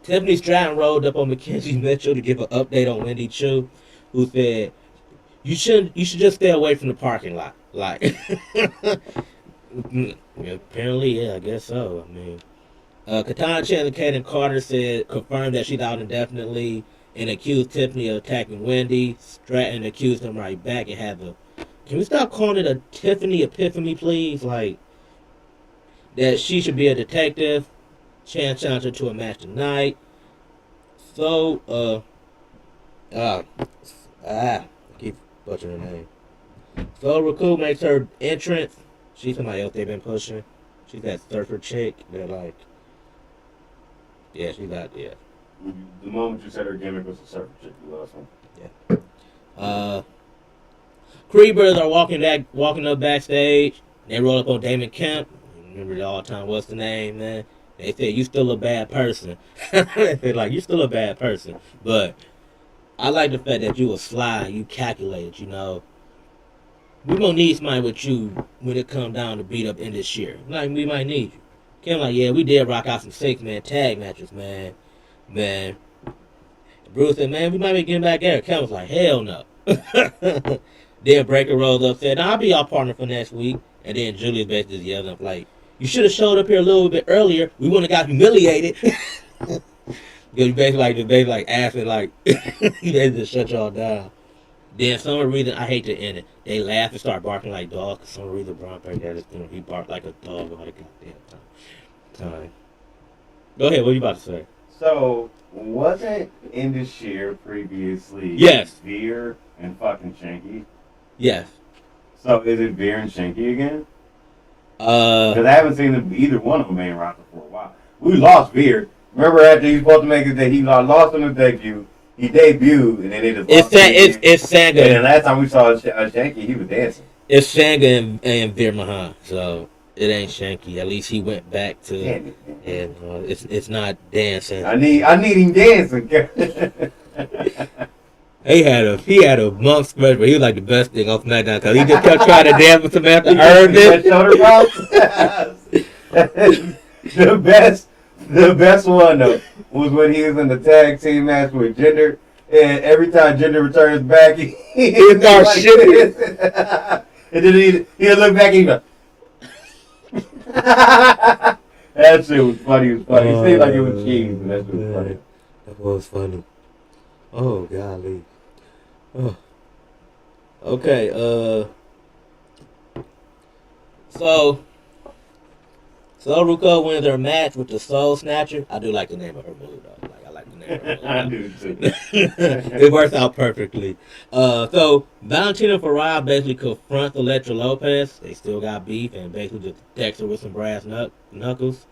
Tiffany Stratton rolled up on Mackenzie Mitchell to give an update on Wendy Chu, who said, You should just stay away from the parking lot." Like, apparently, yeah, I guess so. I mean, Katana Chandler Kaden Carter confirmed that she's out indefinitely and accused Tiffany of attacking Wendy. Stratton accused him right back and had the. Can we stop calling it a Tiffany epiphany, please? Like, that she should be a detective. Chan challenged her to a match tonight. So, I keep butchering her name. So Raku makes her entrance. She's somebody else they've been pushing. She's that surfer chick. They're like, yeah, she's that, yeah. The moment you said her gimmick was a surfer chick, you lost one. Yeah. Creed brothers are walking up backstage. They roll up on Damon Kemp. Remember all the time, what's the name, man? They said, "You still a bad person." They said, like, "You still a bad person." But I like the fact that you were sly, you calculated, you know. We gonna need somebody with you when it come down to beat up in this year. Like, we might need you. Kim like, yeah, we did rock out some 6-man tag matches, man. Bruce said, man, we might be getting back there. Kim was like, hell no. Then Breaker rolls up, said, I'll be your partner for next week. And then Julius basically just yelled up like, you should have showed up here a little bit earlier. We wouldn't have got humiliated. You basically like asking like they just shut y'all down. Then for some reason I hate to end it. They laugh and start barking like dogs. For some reason Braun Breaker had this thing. He barked like a dog about a goddamn time. Go ahead. What are you about to say? So wasn't in this year previously? Yes. Veer and fucking Shanky. Yes. So is it Veer and Shanky again? Because I haven't seen either one of them main roster for a while. We lost Veer. Remember after he was supposed to make it that he lost on his debut. He debuted and then they just lost it's Sanga. And then last time we saw Shanky, he was dancing. It's Sanga and Veer Mahan. So it ain't Shanky. At least he went back to and it's not dancing. I need him dancing. He had a month stretch, but he was like the best thing on SmackDown because he just kept trying to dance with Samantha Irvin. The best one though was when he was in the tag team match with Jinder, and every time Jinder returns back, he starts shitting. And then he'll look back and he'll that shit was funny. It seemed like it was cheese, but that shit was funny. That was funny. Oh golly. Oh. Okay. So Ruko wins her match with the Soul Snatcher. I do like the name of her move though. Like I like the name of her move. I do too. It works out perfectly. So Valentina Ferrara basically confronts Elektra Lopez. They still got beef and basically just decks her with some brass knuckles.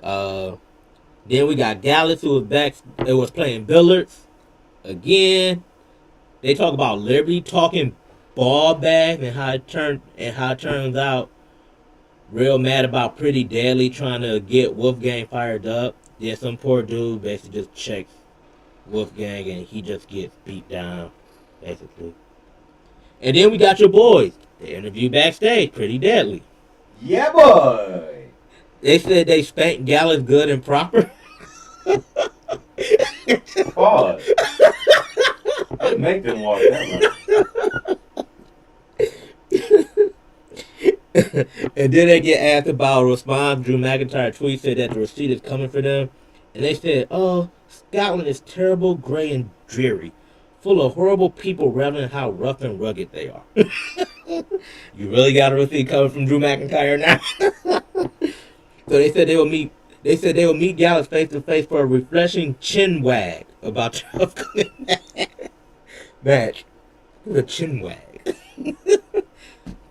Then we got Gallus who was back. It was playing billiards again. They talk about Liberty talking ball bag and how it turns out real mad about Pretty Deadly trying to get Wolfgang fired up. Then some poor dude basically just checks Wolfgang and he just gets beat down, basically. And then we got your boys. They interview backstage, Pretty Deadly. Yeah, boy. They said they spanked Gallus good and proper. Pause. Make them walk that And then they get asked about a response. Drew McIntyre tweet said that the receipt is coming for them. And they said, oh, Scotland is terrible, gray, and dreary. Full of horrible people reveling how rough and rugged they are. You really got a receipt coming from Drew McIntyre now? So they said they will meet Gallus face to face for a refreshing chin wag about the upcoming match. The chin wag.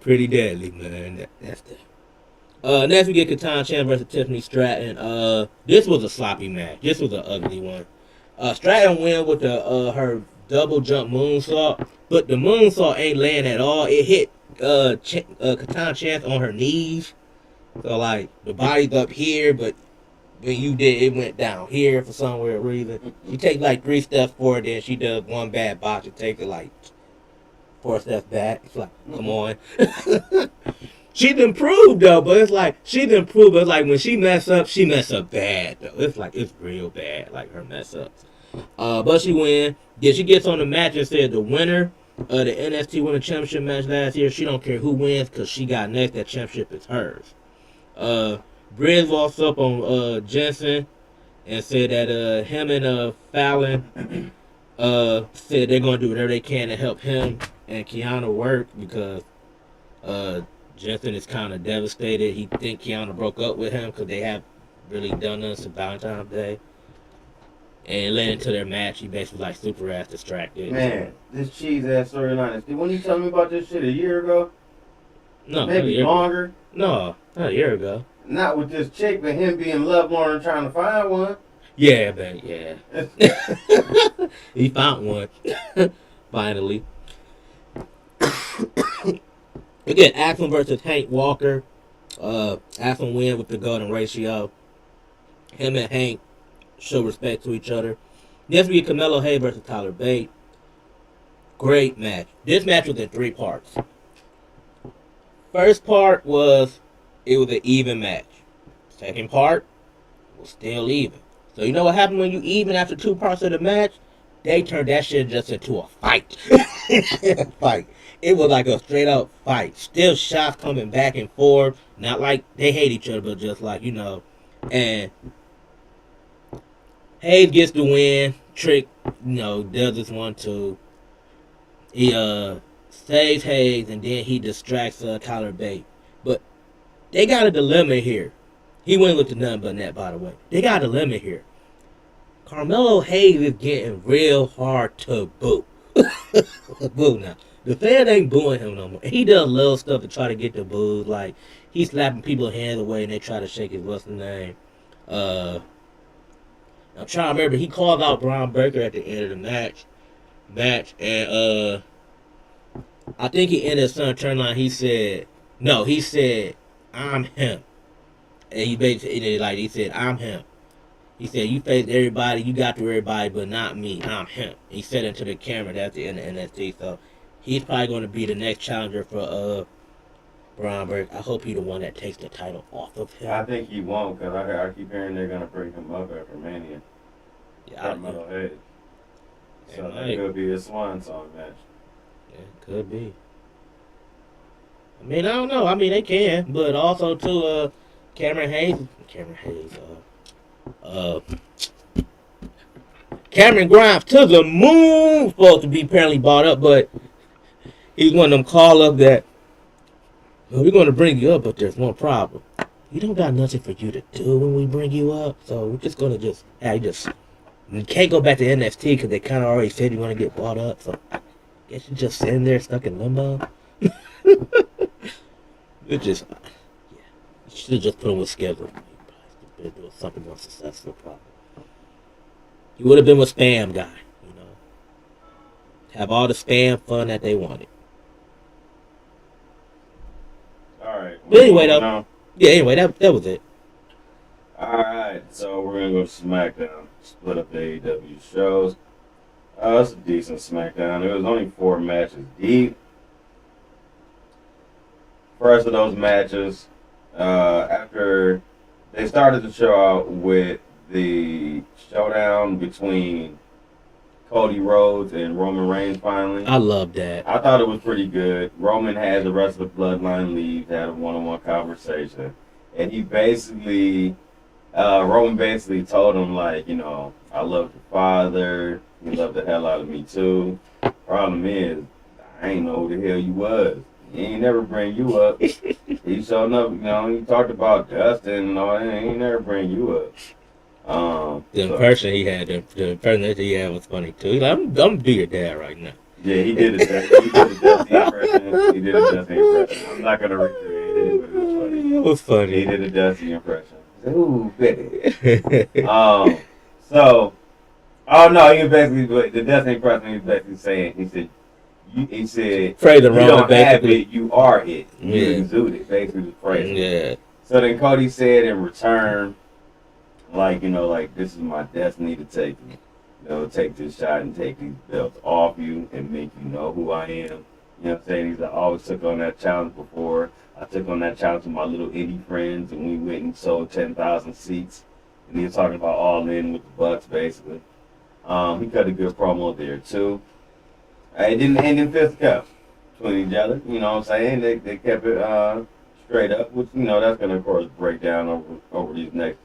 Pretty Deadly, man. That's the. Next we get Katana Chan versus Tiffany Stratton. This was a sloppy match. This was an ugly one. Stratton win with her double jump moonsault, but the moonsault ain't land at all. It hit Katana Chan on her knees. So like the body's up here, but when you did, it went down here for some weird reason. She takes like 3 steps forward, then she does one bad botch and takes it like 4 steps back. It's like, come on. she's improved though, but it's like she's improved. But it's like when she mess up bad though. It's like it's real bad, like her mess ups. But she win. Then she gets on the match and said the winner of the NXT Women's Championship match last year, she don't care who wins because she got next. That championship is hers. Briz walks up on Jensen and said that him and Fallon said they're gonna do whatever they can to help him and Kiana work because Jensen is kind of devastated. He think Kiana broke up with him because they have really done this since Valentine's Day. And led into their match, he basically like super ass distracted. Man, this cheese ass storyline. When you tell me about this shit a year ago? No, maybe longer. No, not a year ago. Not with this chick, but him being lovelorn and trying to find one. Yeah, but yeah. He found one. Finally. Again, Axel versus Hank Walker. Axel win with the golden ratio. Him and Hank show respect to each other. Next we get Carmelo Hayes versus Tyler Bate. Great match. This match was in 3 parts. First part was an even match. Second part was still even. So you know what happened when you even after 2 parts of the match? They turned that shit just into a fight. Fight. It was like a straight up fight. Still shots coming back and forth. Not like they hate each other, but just like, and Hayes gets the win. Trick, does this one too. He saves Hayes and then he distracts Tyler Bate. But they got a dilemma here. He went with the nothing but net, by the way. They got a dilemma here. Carmelo Hayes is getting real hard to boo. Boo now. The fans ain't booing him no more. He does little stuff to try to get the boos. Like, he's slapping people's hands away and they try to shake his what's the name. I'm trying to remember, he called out Braun Breaker at the end of the match, and I think he ended some turn line. He said, I'm him, and he basically he said, I'm him. He said, you faced everybody, you got through everybody, but not me. I'm him. He said it to the camera. That's the end of NXT. So he's probably going to be the next challenger for Braun Breaker. I hope he's the one that takes the title off of him. I think he won't, because I keep hearing they're going to bring him up after Mania. Yeah, So that could be a swan song match. Yeah, could be. I mean, I don't know. I mean, they can, but also too, Cameron Grimes to the moon supposed to be apparently bought up, but he's one of them call up that we're going to bring you up, but there's one problem. We don't got nothing for you to do when we bring you up, so we're just going to you can't go back to NXT because they kind of already said you want to get bought up, so I guess you're just sitting there stuck in limbo. It's just, you should have just put him with schedule. You probably doing something more successful, probably. You would have been with Spam Guy, Have all the spam fun that they wanted. Alright. But anyway, though. Yeah, anyway, that was it. Alright, so we're going to go to SmackDown. Split up the AEW shows. It's a decent SmackDown. It was only 4 matches deep. First of those matches, after they started the show out with the showdown between Cody Rhodes and Roman Reigns finally. I love that. I thought it was pretty good. Roman had the rest of the bloodline leave, had a one-on-one conversation. And he basically, Roman basically told him, like, I love your father. He loved the hell out of me, too. Problem is, I ain't know who the hell you was. He ain't never bring you up. He showed up, he talked about Dustin and all that. He ain't never bring you up. The impression he had, the impression that he had was funny, too. He's like, I'm going to do your dad right now. Yeah, he did a Dusty impression. He did a Dusty impression. I'm not going to recreate it, but it was funny. It was funny. He did a Dusty impression. Ooh, baby. He was basically, the Dusty impression, he was basically saying, he said, Pray the you Roman, don't have basically. it, you are it. You Yeah. exude it, basically the phrase. Yeah. So then Cody said in return, like, this is my destiny to take this shot and take these belts off you and make you know who I am. You know what I'm saying? I always took on that challenge before. I took on that challenge with my little indie friends, and we went and sold 10,000 seats. And he was talking about all in with the Bucks, basically. He cut a good promo there, too. It didn't end in fisticuffs between each other. You know what I'm saying? They kept it straight up, which, you know, that's going to, of course, break down over these next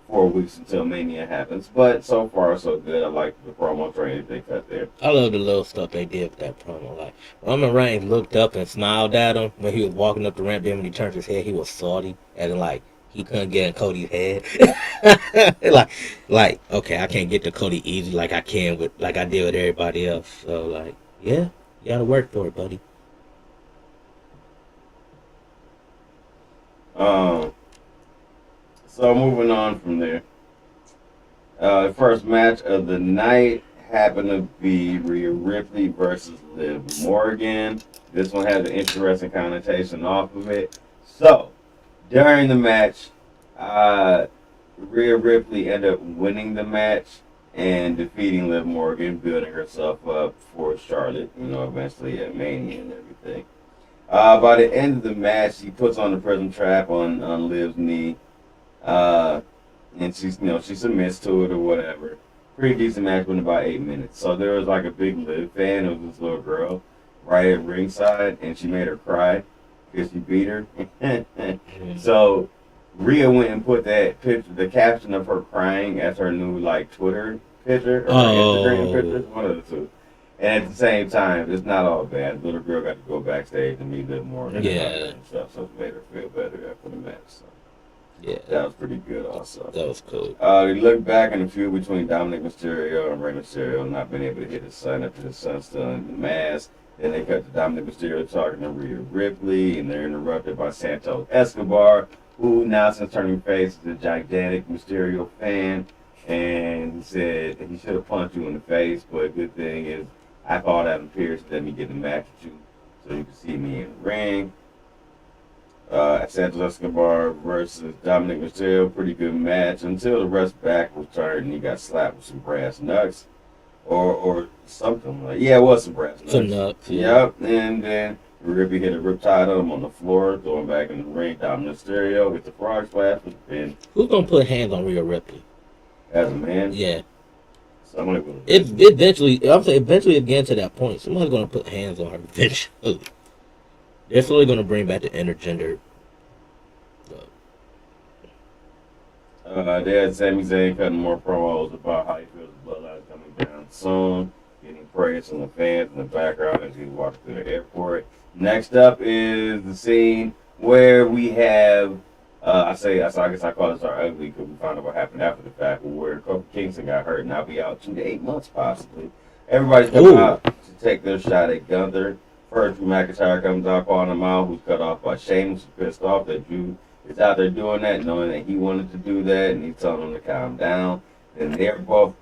4 weeks until Mania happens. But so far, so good. I like the promo training they cut there. I love the little stuff they did with that promo. Like, Roman Reigns looked up and smiled at him when he was walking up the ramp. Then when he turned his head, he was salty. And then, like, he couldn't get in Cody's head. like, okay, I can't get to Cody easy like I can with, like I did with everybody else. So, like, yeah, you gotta work for it, buddy. So moving on from there. The first match of the night happened to be Rhea Ripley versus Liv Morgan. This one has an interesting connotation off of it. So, during the match, Rhea Ripley ended up winning the match and defeating Liv Morgan, building herself up for Charlotte, you know, eventually at Mania and everything. By the end of the match, she puts on the prison trap on Liv's knee. And she's, you know, she submits to it or whatever. Pretty decent match, went about 8 minutes. So there was like a big Liv fan of this little girl right at ringside, and she made her cry because she beat her. So Rhea went and put that picture, the caption of her crying, as her new like Twitter picture or Instagram picture, one of the two. And at the same time, it's not all bad. The little girl got to go backstage and meet Liv Morgan and stuff, so it made her feel better after the match. So. Yeah, that was pretty good also. That was cool. They looked back in the feud between Dominic Mysterio and Rey Mysterio not being able to hit his son after his son still in the mask. Then they cut to Dominic Mysterio talking to Rhea Ripley, and they're interrupted by Santos Escobar, who now since turning face is a gigantic Mysterio fan. And he said he should have punched you in the face, but good thing is I thought Adam Pearce let me get the match with you so you can see me in the ring. Santos Escobar versus Dominic Mysterio, pretty good match until the ref's back was turned and he got slapped with some brass knucks or something like. Yeah, it was some brass knucks. Some nuts. Yep, and then Ripley hit a riptide on him on the floor, throwing back in the ring. Dominic Mysterio hit the frog splash with the pin. Who's gonna put hands on Rhea Ripley? As a man, Yeah. somebody will. Eventually, I'm saying eventually again to that point, somebody's gonna put hands on her eventually. They're slowly gonna bring back the intergender. They had Sami Zayn cutting more promos about how he feels the bloodline coming down soon, getting praise from the fans in the background as he walks through the airport. Next up is the scene where we have, I guess I call this our ugly because we found out what happened after the fact, where Kofi Kingston got hurt and I'll be out 2 to 8 months possibly. Everybody's coming out to take their shot at Gunther. First, Drew McIntyre comes out calling him out, who's cut off by Sheamus, pissed off that Drew is out there doing that, knowing that he wanted to do that, and he's telling him to calm down. And they're both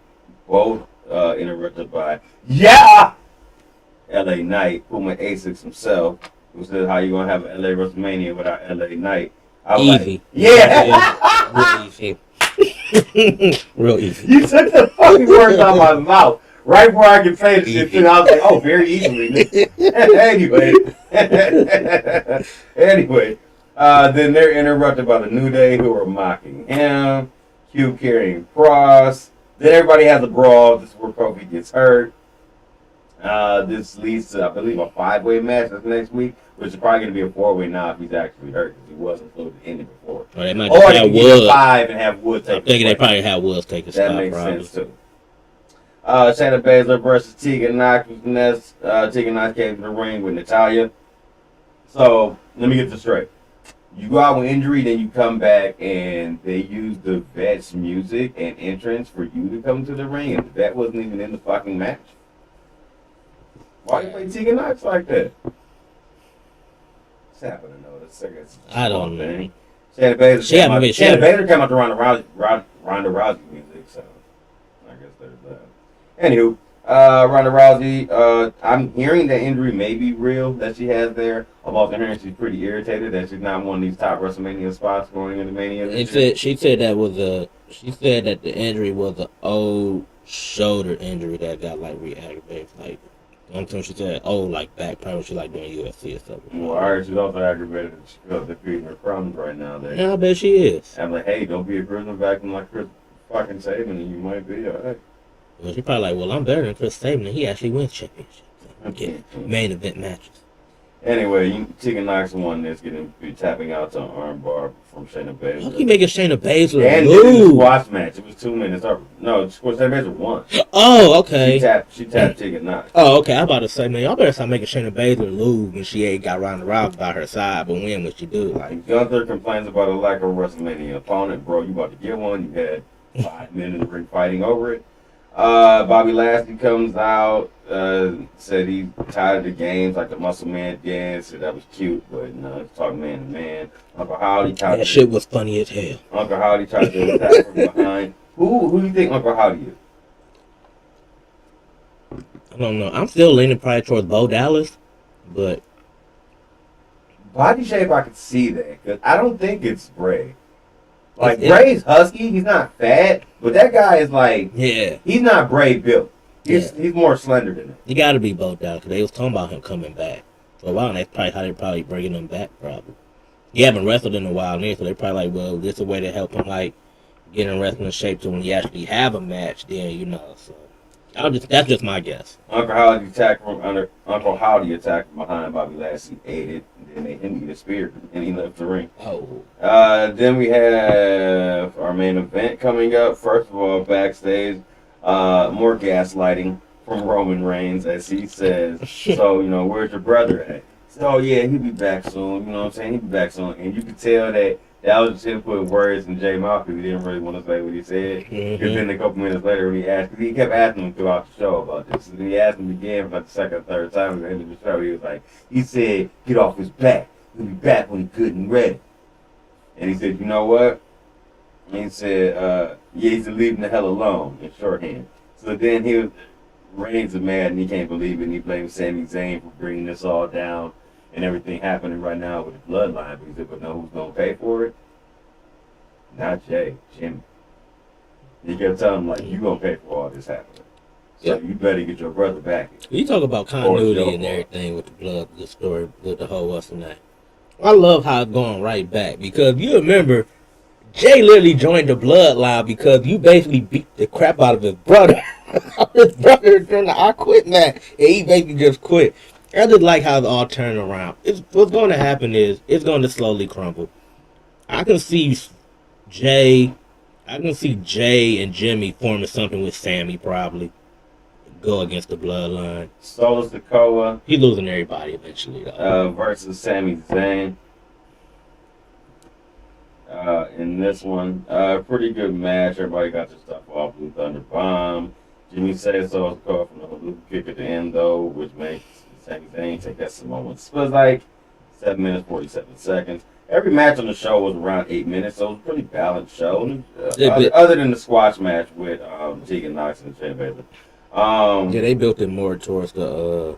interrupted by LA Knight, Puma Asics himself, who said, "How you gonna have an LA WrestleMania without LA Knight?" I was Easy. Like, yeah. Real easy. Real easy. You took the fucking words out of my mouth right before I could say the shit. And I was like, "Oh, very easily." Anyway. Then they're interrupted by the New Day, who are mocking him. Q carrying Cross. Then everybody has a brawl. This is where Kofi gets hurt. This leads to, I believe, a 5-way match this next week, which is probably going to be a 4-way now if he's actually hurt, because he wasn't included in it before. Or they might Or just they have can get Wood. 5 and have Wood take I'm thinking they probably have Woods take a spot. That makes probably. sense, too. Shayna Baszler versus Tegan Knox was next. Tegan Knox came to the ring with Natalya. So, let me get this straight. You go out with injury, then you come back, and they use the vet's music and entrance for you to come to the ring, and the vet wasn't even in the fucking match. Why you play Tegan Knox like that? What's happening, though? I don't know. Shayna Baszler came out to Ronda Rousey music, so I guess there's that. Anywho, Ronda Rousey, I'm hearing that injury may be real that she has there. I'm also hearing she's pretty irritated that she's not one of these top WrestleMania spots going into Mania. She said that the injury was an old shoulder injury that got like re-aggravated. Like Until she said, "Oh, like back probably she like doing UFC or something." Well, I heard she's also aggravated that she feels they're feeding her crumbs right now. Yeah, I bet she is. I'm like, hey, don't be a prisoner acting like Chris fucking Sabin and you might be alright. Well, she probably like, well, I'm better than Chris Sabin, and he actually wins championships. Okay, main event matches. Anyway, Tegan Knox won this, be tapping out to an armbar from Shayna Baszler. How can you making Shayna Baszler and lose? did the squash match. It was 2 minutes. No, Shayna Baszler won. Oh, okay. She tapped Tegan Knox. Oh, okay. I'm about to say, man, y'all better stop making Shayna Baszler lose when she ain't got Ronda Rousey by her side, but win what she do. Like Gunther complains about a lack of WrestleMania opponent. Bro, you about to get one. You had 5 minutes of ring fighting over it. Bobby Lashley comes out, said he's tired of the games, like the Muscle Man dance. Said that was cute, but no, it's talking man to man. Uncle Howdy tried that shit was funny as hell. Uncle Howdy tried to attack from behind. Who do you think Uncle Howdy is? I don't know. I'm still leaning probably towards Bo Dallas, but Body shape, I could see that, because I don't think it's Bray. Like, Bray's husky, he's not fat, but that guy is like, yeah, he's not Bray built. He's more slender than that. you got to be Bo Dallas, because they was talking about him coming back for a while, and that's probably how they probably bringing him back, probably. He haven't wrestled in a while now, so they probably like, well, this is a way to help him, like, get in wrestling shape, so when you actually have a match, then, you know, so. That's just my guess. Uncle Howdy attacked from behind Bobby Lashley, ate it, and then made him eat a spear, and he left the ring. Oh. Then we have our main event coming up. First of all, backstage, more gaslighting from Roman Reigns as he says, so, you know, where's your brother at? So, oh, yeah, he'll be back soon. You know what I'm saying? He'll be back soon. And you can tell that was just him putting words in Jay mouth because he didn't really want to say what he said. Because then a couple minutes later when he kept asking him throughout the show about this. And he asked him again for like the second or third time at the end of the show. He was like, he said, get off his back. He'll be back when he's good and ready. And he said, you know what? And he said, yeah, he's leaving the hell alone in shorthand. So then Reigns is mad and he can't believe it. And he blames Sami Zayn for bringing this all down. And everything happening right now with the bloodline. But he said, but know who's going to pay for it? Not Jay, Jimmy. He kept telling him, like, you going to pay for all this happening. So you better get your brother back. You talk about continuity and everything with the story, with the whole what's the name. I love how it's going right back. Because you remember, Jay literally joined the bloodline because you basically beat the crap out of his brother. During the I Quit match. And he basically just quit. I just like how it all turned around. What's going to happen is it's going to slowly crumble. I can see Jay and Jimmy forming something with Sammy probably. Go against the bloodline. Solo Sikoa. He's losing everybody eventually though. Versus Sami Zayn. In this one, pretty good match. Everybody got their stuff off. Blue Thunder Bomb. Jimmy says Solo Sikoa from the loop kick at the end though, which makes Sami Zayn take that Samoan. It was like 7 minutes, 47 seconds. Every match on the show was around 8 minutes, so it was a pretty balanced show. Other than the squash match with Tegan Knox and Shayna Baszler. Yeah, they built it more towards the.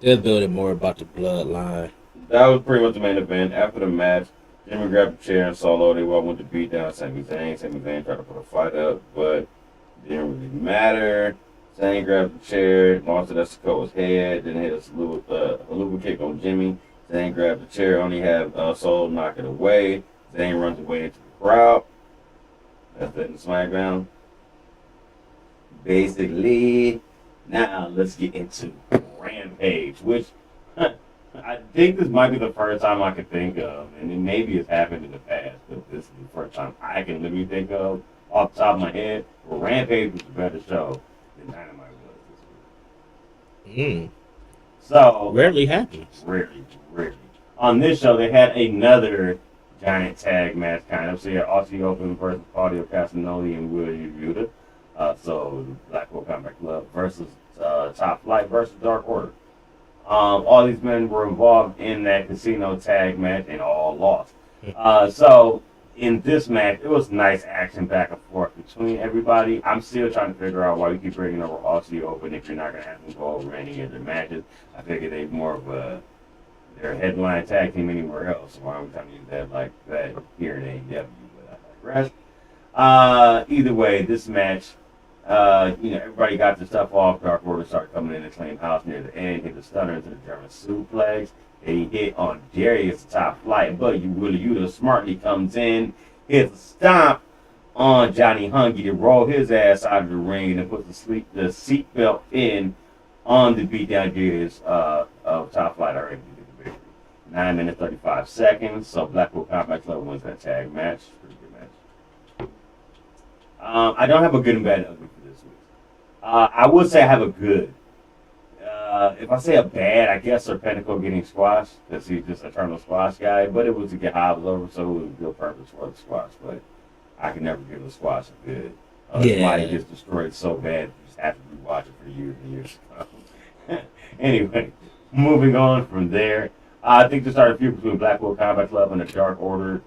They built it more about the bloodline. That was pretty much the main event. After the match, Jimmy grabbed a chair and Solo. They all went to beat down Sami Zayn. Sami Zayn tried to put a fight up, but it didn't really matter. Zayn grabbed the chair, launched it at Sikoa's head, then hit a haluva kick on Jimmy. Zayn grabbed the chair, only had Solo knock it away. Zayn runs away into the crowd. That's it in SmackDown. Basically, now let's get into Rampage, which I think this might be the first time I can think of, and it maybe it's happened in the past, but this is the first time I can literally think of off the top of my head. But Rampage was a better show than Dynamite was this week. So Rarely happens. Rarely. On this show, they had another giant tag match, kind of. So you had Aussie Open versus Claudio Castagnoli and William Yuta. So Blackpool Combat Club versus Top Flight versus Dark Order. All these men were involved in that casino tag match and all lost. So in this match, it was nice action back and forth between everybody. I'm still trying to figure out why we keep bringing over Aussie Open if you're not going to have them go over any of their matches. I figure they're more of their headline tag team anywhere else. Why are we trying to use that like that here in AEW? But I digress. Either way, this match Everybody got their stuff off. Dark Order started coming in and claim house near the end. Hit the stunner into the German suplex. They hit on Darius top flight, but Willie Yuta smartly comes in, hits a stomp on Johnny Hungy to roll his ass out of the ring and puts the seatbelt in on the beatdown Darius of top flight already. 9 minutes 35 seconds. So Blackpool Combat Club wins that tag match. Pretty good match. I don't have a good and bad and ugly for this week. I would say I have a good. If I say a bad, I guess Serpentico getting squashed because he's just an eternal squash guy. But it was to get hobbled over, so it was a good purpose for the squash. But I can never give a squash a good. Somebody gets destroyed so bad, you just have to rewatch it for years and years to come. Anyway, moving on from there. I think this started a feud between Blackpool Combat Club and the Dark Order.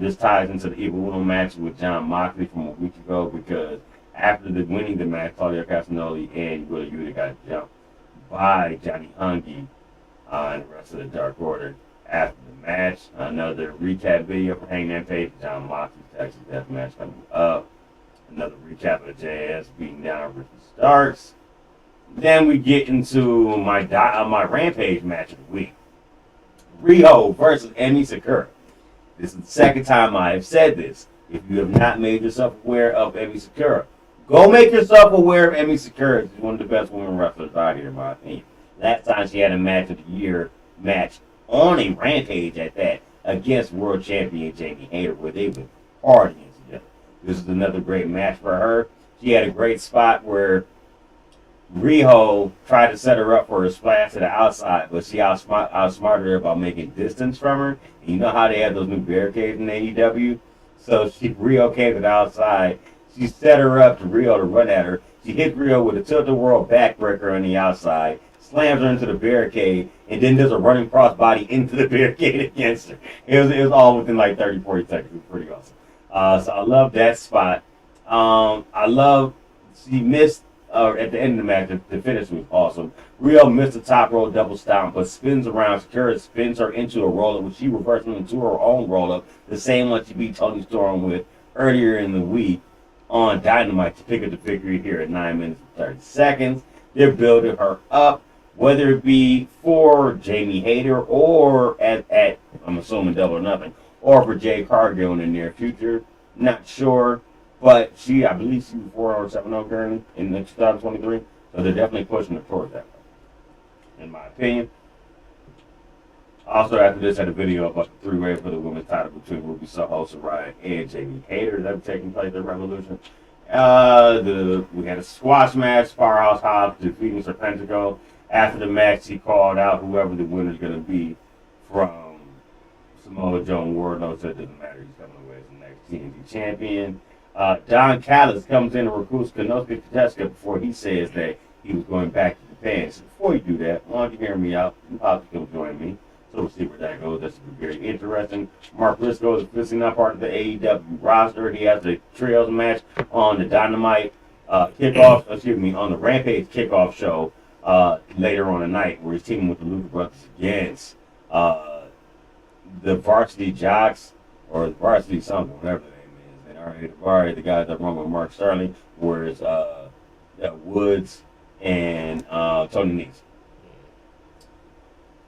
This ties into the Evil Uno match with John Moxley from a week ago because after winning the match, Claudio Castagnoli and Willie Yuta got jumped by Johnny Hungy and the rest of the Dark Order. After the match, another recap video for Hangman Page, John Moxley's Texas Death match coming up. Another recap of JS beating down Ricky Starks. Then we get into my Rampage match of the week. Riho versus Emi Sakura. This is the second time I have said this. If you have not made yourself aware of Emi Sakura, go make yourself aware of Emi Sakura. She's one of the best women wrestlers out here, in my opinion. Last time she had a match of the year match on a Rampage at that against world champion Jamie Hayter, where they went hard against each other. This is another great match for her. She had a great spot where Riho tried to set her up for a splash to the outside, but she outsmarted her by making distance from her. And you know how they have those new barricades in AEW? So Riho came to the outside. She set her up to Riho to run at her. She hit Riho with a tilt-a-whirl backbreaker on the outside, slams her into the barricade, and then does a running crossbody into the barricade against her. It was all within like 30, 40 seconds. It was pretty awesome. So I love that spot. I love she missed at the end of the match, the finish was awesome. Riho missed a top roll double stomp, but spins around. Sakura spins her into a roll-up, which she reversed into her own roll-up, the same one she beat Toni Storm with earlier in the week on Dynamite to pick up the victory here at 9 minutes and 30 seconds. They're building her up, whether it be for Jamie Hayter or at I'm assuming Double or Nothing, or for Jade Cargill in the near future. Not sure. But I believe she's 4-7-0 currently in 2023. So they're definitely pushing her towards that way, in my opinion. Also, after this, had a video about the three-way for the women's title between Ruby Soho, Saraya, and Jamie Hayter that was taking place at Revolution. We had a squash match, Powerhouse Hobbs defeating Serpentico. After the match, he called out whoever the winner's going to be from Samoa Joe and Wardlow. So it doesn't matter. He's coming away as the next TNT champion. Don Callis comes in and recruits Konosuke Takeshita before he says that he was going back to Japan. So before you do that, why don't you hear me out and possibly come join me? So we'll see where that goes. That's very interesting. Mark Briscoe is officially not part of the AEW roster. He has a trios match on the Dynamite on the Rampage kickoff show later on tonight, where he's teaming with the Lucha Brothers against the Varsity Jocks or the Varsity something, whatever the name is. And already the guys that run with Mark Sterling, whereas Woods and Tony Nese.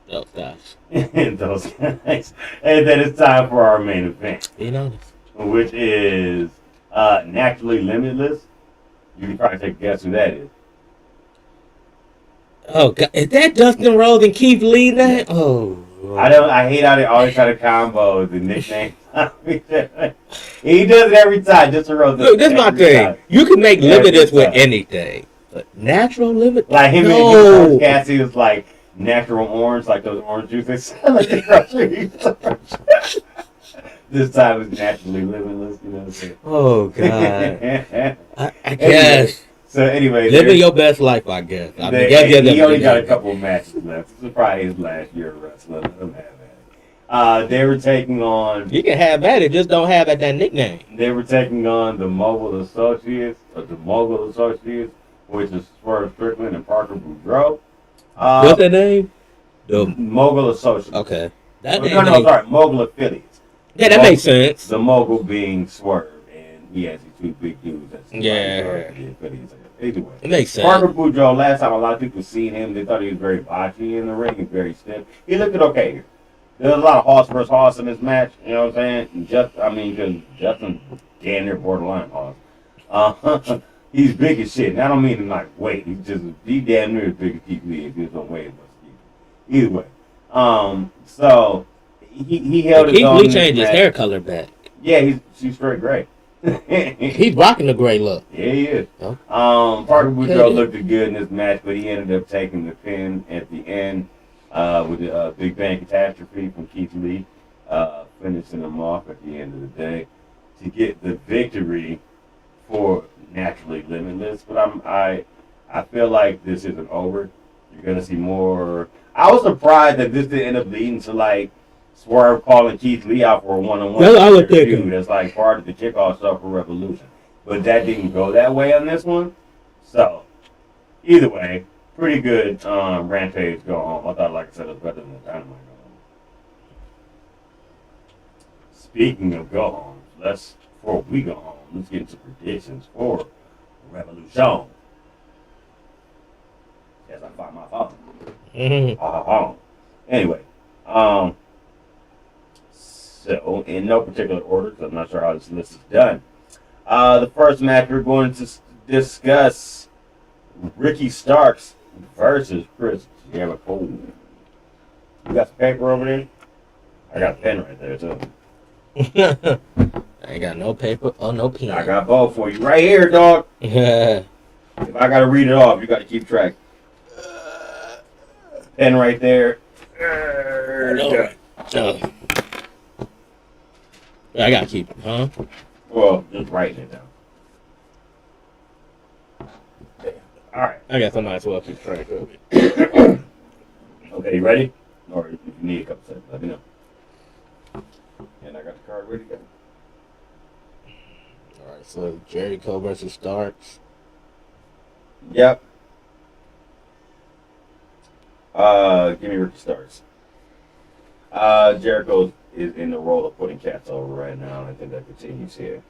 Those guys. And those guys. And then it's time for our main event. Being honest. Which is Naturally Limitless. You can probably take a guess who that is. Oh, God. Is that Dustin Rhodes and Keith Lee now? Oh. I hate how they always try to combo the nickname. He does it every time. Just to roll. Look, this is my thing. You can make Limitless with anything. But Natural Limitless? Like him and Cassie was like natural orange, like those orange juices. Like the grocery store. This time it's Naturally Limitless, you know what I'm saying? Oh, God. I guess. So anyway, living your best life, I guess. He only got a couple of matches left. This is probably his last year of wrestling. Let him have that. They were taking on. You can have that, it just don't have that nickname. They were taking on the Mogul Associates, which is Swerve Strickland and Parker Boudreaux. What's their name? The Mogul Associates. Okay. Mogul Affiliates. Yeah, that makes sense. The Mogul being Swerve, and he has these two big dudes. That's Yeah. Anyway, It makes sense. Parker Boudreaux, last time a lot of people seen him, they thought he was very botchy in the ring and very stiff. He looked okay here. There's a lot of horse versus horse in this match, you know what I'm saying? Because Justin damn near borderline horse. He's big as shit. And I don't mean him like weight. He damn near as big as Keith Lee if he was on weight as Keith. Either way. So he held his Keith own. Lee changed his hair color back. Yeah, she's straight gray. He's rocking the gray look. Yeah, he is. Oh. Parker Boudreaux looked good in this match, but he ended up taking the pin at the end with the Big Bang Catastrophe from Keith Lee, finishing him off at the end of the day to get the victory for Naturally Limitless. But I feel like this isn't over. You're gonna see more. I was surprised that this didn't end up leading to like Swerve calling Keith Lee out for a one-on-one. That's what I was thinking. That's like part of the kickoff stuff for Revolution. But that didn't go that way on this one. So, either way, pretty good Rampage go home. I thought, like I said, it was better than the Dynamite go home. Speaking of go homes, before we go home, let's get into predictions for Revolution. As I find my phone. Anyway, so in no particular order, because I'm not sure how this list is done. The first match we're going to discuss Ricky Starks versus Chris Jericho. You got some paper over there? I got a pen right there too. I ain't got no paper or no pen. I got both for you right here, dog. Yeah. If I gotta read it off, you gotta keep track. Pen right there. I gotta keep it, huh? Well, just writing it down. All right. I guess I might as well keep track of it. Okay, you ready? Or if you need a couple seconds, let me know. And I got the card ready to go. Alright, so Jericho versus Starks. Yep. Give me Ricky Starks. Jericho is in the role of putting cats over right now, and I think that continues here.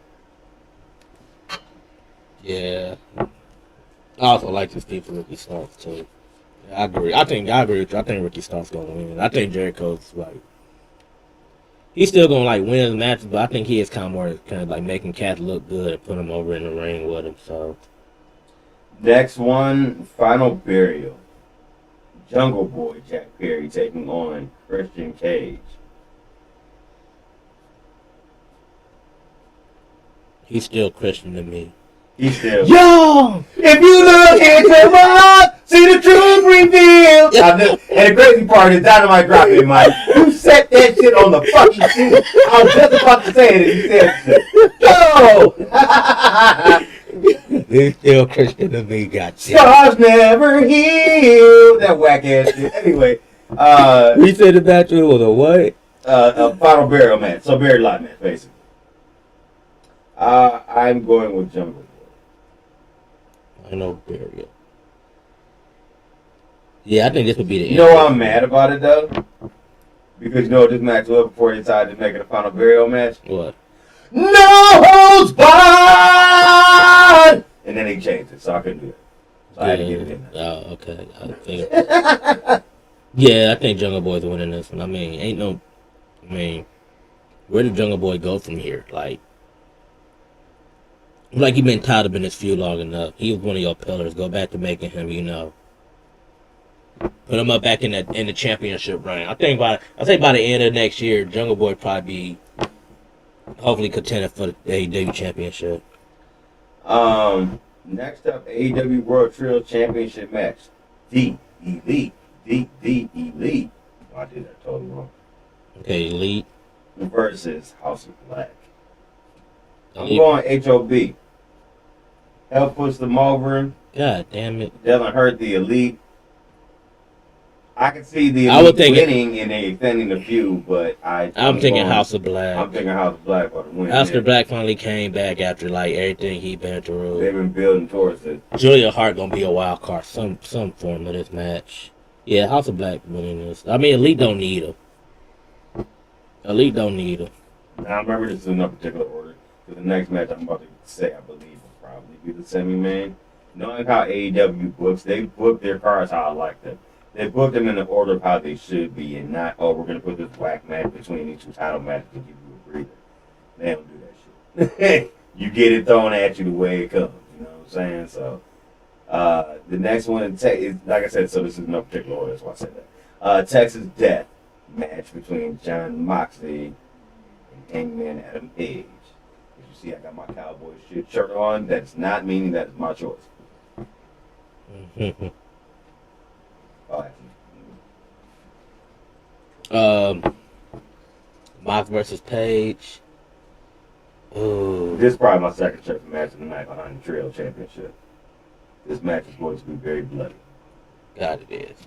Yeah. I also like to speak for Ricky Starks too. Yeah, I agree. I agree with you. I think Ricky Starks gonna win. I think Jericho's like he's still gonna like win his matches, but I think he is kind of like making cats look good and put him over in the ring with him. So Next one, Final Burial. Jungle Boy Jack Perry taking on Christian Cage. he's still Christian to me. He's still. Yo! If you look into my heart, see the truth revealed. And the crazy part is Dynamite dropped it, Mike. You set that shit on the fucking sheet. I was just about to say it, and you said, yo! He's still Christian to me, gotcha. Scars never heal. That whack ass shit. Anyway, He said the match was a what? a Final Burial match. So buried alive match, basically. I'm going with Jungle Boy. I know burial. Yeah, I think this would be the end. You know why I'm mad about it though? Because you know what this match was before they decided to make it a Final Burial match? What? No holds barred! And then they changed it, so I couldn't do it. So I had to get it in there. Oh, okay. I think. Yeah, I think Jungle Boy's winning this one. I mean, where did Jungle Boy go from here? Like he been tied up in this feud long enough. He was one of your pillars. Go back to making him, put him up back in the championship run. I say by the end of next year, Jungle Boy probably be hopefully contender for the AEW championship. Next up, AEW World Trio Championship match. The Elite. Oh, I did that totally wrong. Okay, Elite. Versus House of Black. I'm Elite. going HOB. Help push them over. God damn it. Doesn't hurt the Elite. I can see the Elite winning and they extending the feud, but I'm thinking House of Black. I'm thinking House of Black for the win. House of Black finally came back after like everything he been through. They've been building towards it. Julia Hart gonna be a wild card, some form of this match. Yeah, House of Black winning this. I mean, Elite don't need him. Now remember, this is in no particular order. For the next match I'm about to say, I believe will probably be the semi-main. Knowing how AEW books, they book their cards how I like them. They book them in the order of how they should be, and not, oh, we're gonna put this whack match between these two title matches to give you a breather. They don't do that shit. You get it thrown at you the way it comes. You know what I'm saying? So the next one is, like I said, so this is no particular order. That's why I said that. Texas Death match between John Moxley and Hangman Adam Page. As you see, I got my Cowboy shirt on. That's not meaning that is my choice. Mox versus Page. Ooh. This is probably my second choice match of the night behind the Trail Championship. This match is going to be very bloody. God, it is.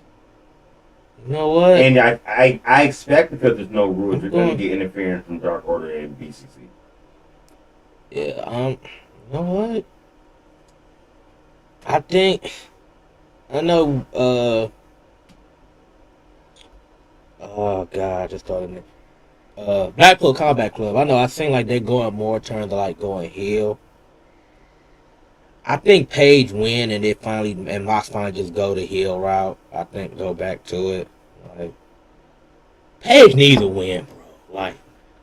You know what? And I expect, because there's no rules, you're going to get interference from Dark Order and BCC. Yeah, you know what? I know, oh God, I just thought of it. Blackpool Combat Club. I know, I seem like they're going more in terms of like going heel. I think Paige win and Mox finally just go the heel route. I think go back to it. Like, Paige needs a win, bro. Like,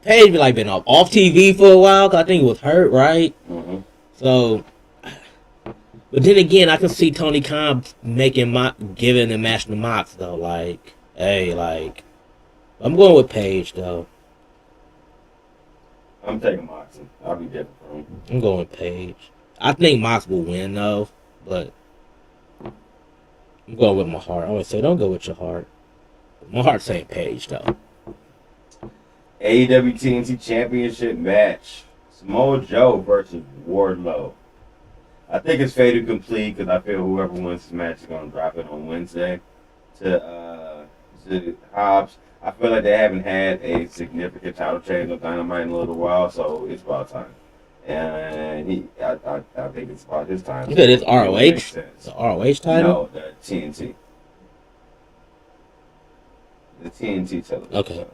Paige been off TV for a while, cause I think he was hurt, right? Mm-hmm. So, but then again, I can see Tony Khan giving the match to Mox though. Like, hey, like, I'm going with Paige though. I'm taking Moxley. I'll be different from him. I'm going with Paige. I think Mox will win though, but I'm going with my heart. I always say don't go with your heart. My heart's saying Paige though. AEW TNT Championship match. Samoa Joe versus Wardlow. I think it's fait to complete because I feel whoever wins this match is going to drop it on Wednesday to Hobbs. I feel like they haven't had a significant title change on Dynamite in a little while, so it's about time. And I think it's about his time. You said it's ROH? The ROH title? No, the TNT. The TNT title. Okay.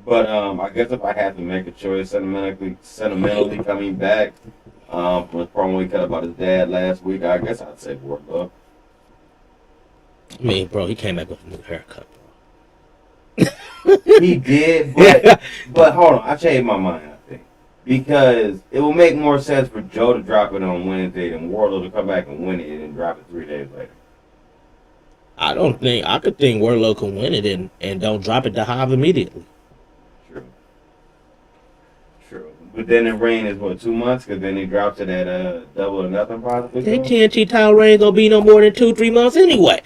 But I guess if I had to make a choice, sentimentally coming back from the promo he cut about his dad last week, I guess I'd say Wardlow. I mean, bro, he came back with a new haircut, bro. He did, but hold on, I changed my mind, I think. Because it will make more sense for Joe to drop it on Wednesday than Wardlow to come back and win it and drop it 3 days later. I could think Wardlow can win it and don't drop it to Hobbs immediately. True. But then the reign is, 2 months? Because then he drops it at Double or Nothing possibly. That TNT title reign gonna be no more than 2-3 months anyway.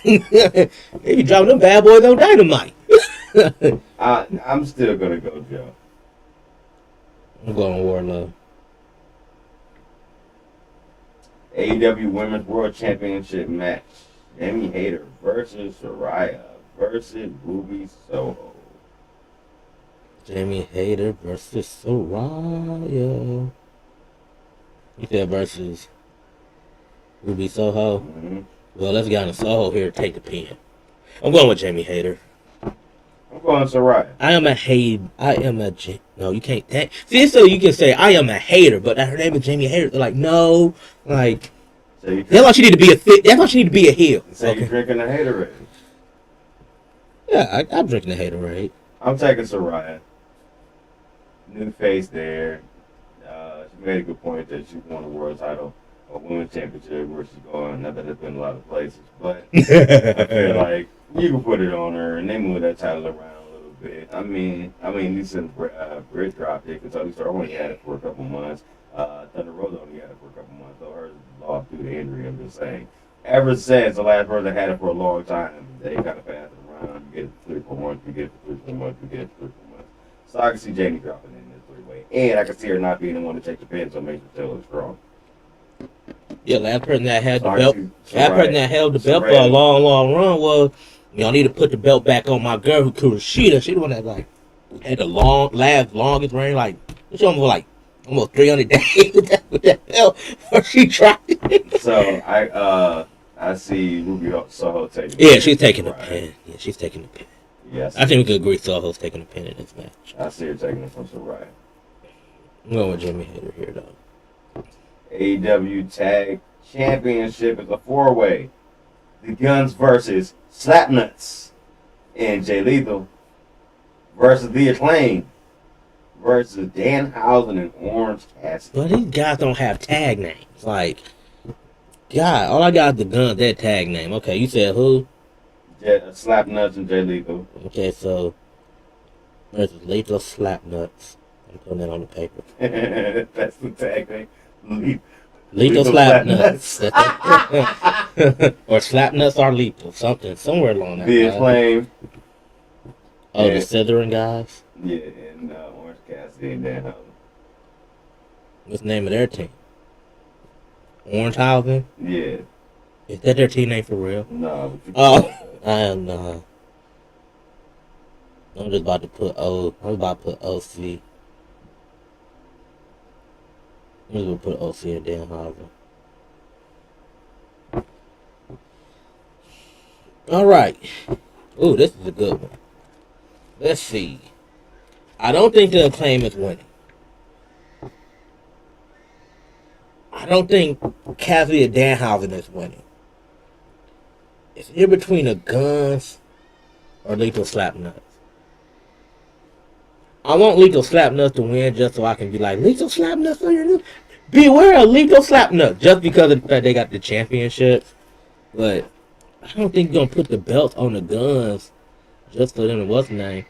If you drop them bad boys on Dynamite. I'm still going to go Joe. I'm going Wardlow. AEW Women's World Championship match. Jamie Hayter versus Saraya versus Ruby Soho. Jamie Hayter versus Saraya. You said versus Ruby Soho. Mm-hmm. Well, let's get on the Soho here to take the pin. I'm going with Jamie Hayter. I'm going Saraya. No, you can't. See, so you can say I am a hater, but her name is Jamie Hayter. They're like, no, like. So that's why she need to be that's why she need to be a heel. So you're drinking the Haterade. Yeah, I'm drinking the Haterade. I'm taking Saraya. New face there. She made a good point that she won a world title, a women's championship, where she's going. Not that it's been a lot of places, but I feel like you can put it on her, and they move that title around a little bit. I mean, you said Britt dropped it because Tony Stark only had it for a couple months. Thunder Rosa only had it for a couple months, so hers lost due to injury. I'm just saying. Ever since the last person had it for a long time, they kind of passed it around. You get it for 3 4 months, you get it for 3 4 months, you get it for 3 4 months. So I can see Jamie dropping in this 3-way, and I can see her not being the one to take the pin, so it makes her still look strong. Yeah, last person that had the belt, last person that held the belt for a long, long run was, y'all need to put the belt back on my girl who Kuroshita. She the one that like had the longest reign, like she almost 300 days with that belt before she dropped it. So I see Ruby Soho taking. Yeah, she's taking the pin. Yeah, she's taking the pin. Yes. I think we could agree Soho's taking the pin in this match. I see her taking it from Saraya. I'm going with Jimmy Hater here, though. AEW Tag Championship is a 4-way. The Guns versus Slapnuts and Jay Lethal versus The Acclaim versus Danhausen and Orange Cassidy. But these guys don't have tag names. Like, God, all I got is the Guns, their tag name. Okay, you said who? Slapnuts and Jay Lethal. Okay, so versus Lethal Slapnuts. I'm putting that on the paper. That's the tag name. Lethal Slapnuts. Or Slapnuts are lethal. Something, somewhere along that The line. Acclaim. Oh, Yeah. the Slytherin guys? Yeah, and Orange Cassidy and Danhausen. What's the name of their team? Orangehausen? Yeah. Is that their team name for real? No. Oh, no. I'm just about to put I'm about to put OC. I'm just going to put OC and Danhausen. Alright. Ooh, this is a good one. Let's see. I don't think the Acclaim is winning. I don't think Cassidy or Danhausen is winning. It's in between the Guns or Lethal Slapnuts. I want Lethal Slapnuts to win just so I can be like, Lethal Slapnuts on your new. Beware of Lethal Slapnuts just because of the fact they got the championship. But I don't think you're going to put the belt on the Guns just for them to what's the name.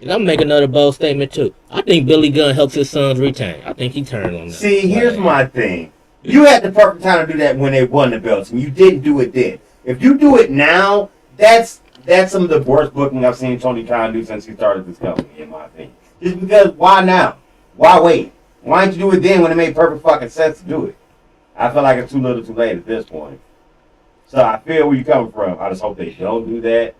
And I'm making another bold statement too. I think Billy Gunn helps his sons retain. I think he turned on them. See, here's my thing. You had the perfect time to do that when they won the belts, and you didn't do it then. If you do it now, that's some of the worst booking I've seen Tony Khan do since he started this company, in my opinion. Just because, why now? Why wait? Why didn't you do it then when it made perfect fucking sense to do it? I feel like it's too little too late at this point. So I feel where you're coming from. I just hope they don't do that.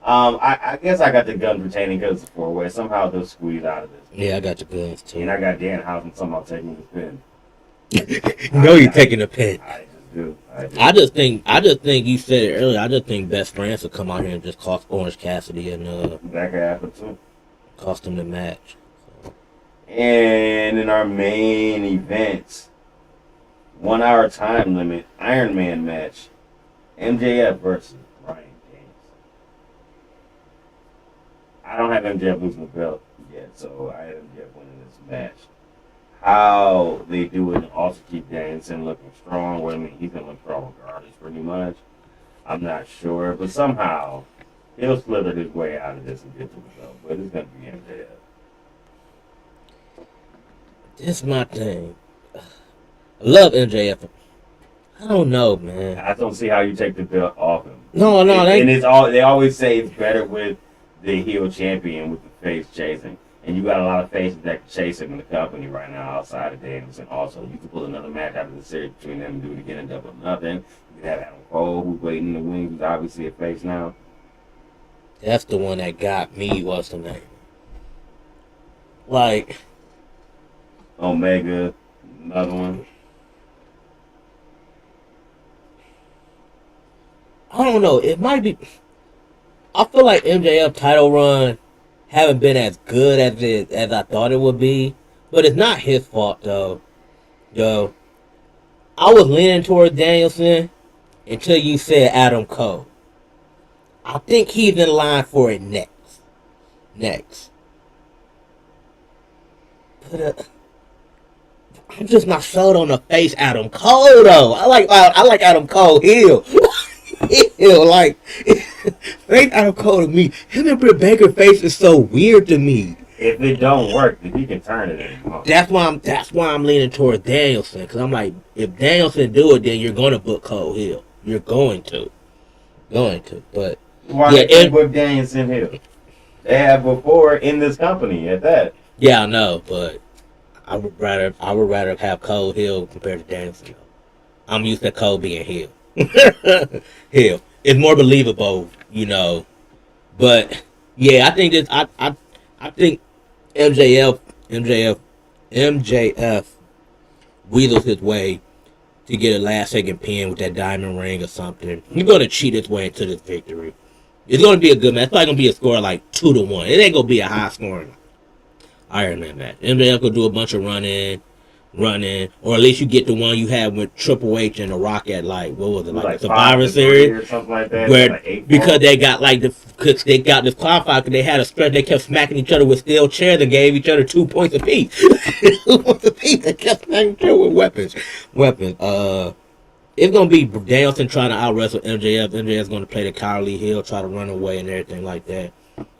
I guess I got the Guns retaining because it's a 4-way. Somehow they'll squeeze out of this. Yeah, I got the Guns too. And I got Danhausen somehow taking the pin. You're taking a pin. I just do. I just think you said it earlier. I just think Best Friends will come out here and just cost Orange Cassidy and That could happen too. cost him the match. So. And in our main event, 1 hour time limit, Iron Man match, MJF versus Ryan James. I don't have MJF losing the belt yet, so I have MJF winning this match. How they do it and also keep Danielson looking strong. Well, I mean, he's going to look strong regardless, pretty much. I'm not sure, but somehow he'll slither his way out of this and get to the belt. But it's going to be MJF. This is my thing. I love MJF. I don't know, man. I don't see how you take the belt off him. No, And it's all they always say it's better with the heel champion with the face chasing. And you got a lot of faces that can chase him in the company right now outside of Danielson. Also, you could pull another match out of the series between them and do it again and double nothing. You could have Adam Cole, who's waiting in the wings, who's obviously a face now. That's the one that got me. What's the name? Like Omega, another one. I don't know. It might be. I feel like MJF title run haven't been as good as I thought it would be, but it's not his fault though. Yo, I was leaning towards Danielson until you said Adam Cole. I think he's in line for it next. But I'm just not sold on the face Adam Cole though. I like Adam Cole heel. Like face Adam Cole to me. Him and Britt Baker face is so weird to me. If it don't work, then he can turn it anymore. That's why I'm leaning towards Danielson, because I'm like, if Danielson do it, then you're gonna book Cole Hill. You're going to. But Why yeah, they book Danielson Hill? They have before in this company at that. yeah, I know, but I would rather have Cole Hill compared to Danielson. I'm used to Cole being Hill. Hill. It's more believable, you know. But yeah, I think this. I think MJF weasels his way to get a last second pin with that diamond ring or something. He's gonna cheat his way into this victory. It's gonna be a good match. It's probably gonna be a score like 2-1. It ain't gonna be a high scoring Iron Man match. MJF could do a bunch of running, or at least you get the one you had with Triple H and The Rock at like what was it, like the Survivor Series or something like that. where Like because they got like because they got disqualified because they had a stretch, they kept smacking each other with steel chairs and gave each other 2 points apiece. 2 points apiece. They kept smacking each other with weapons. It's gonna be Danielson trying to out wrestle MJF. MJF's gonna play the cowardly heel, try to run away and everything like that.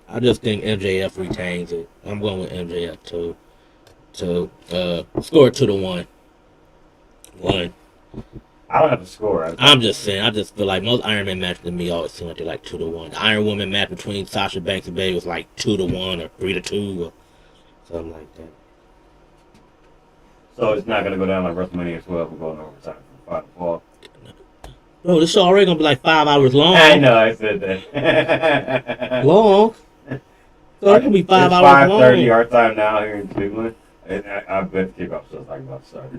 I just think MJF retains it. I'm going with MJF to score 2-1. One. I don't have a score. I'm just saying. I just feel like most Iron Man matches to me always seem like they're like 2-1. The Iron Woman match between Sasha Banks and Bayley was like 2-1 or 3-2 or something like that. So it's not gonna go down like WrestleMania 12. We're going overtime from 5 to 4. Bro, this show already gonna be like 5 hours long. I know. I said that. Long. So it's gonna be 5 it's hours long. 5:30 our time now here in Cleveland. And I bet the kickoff show's like about to start.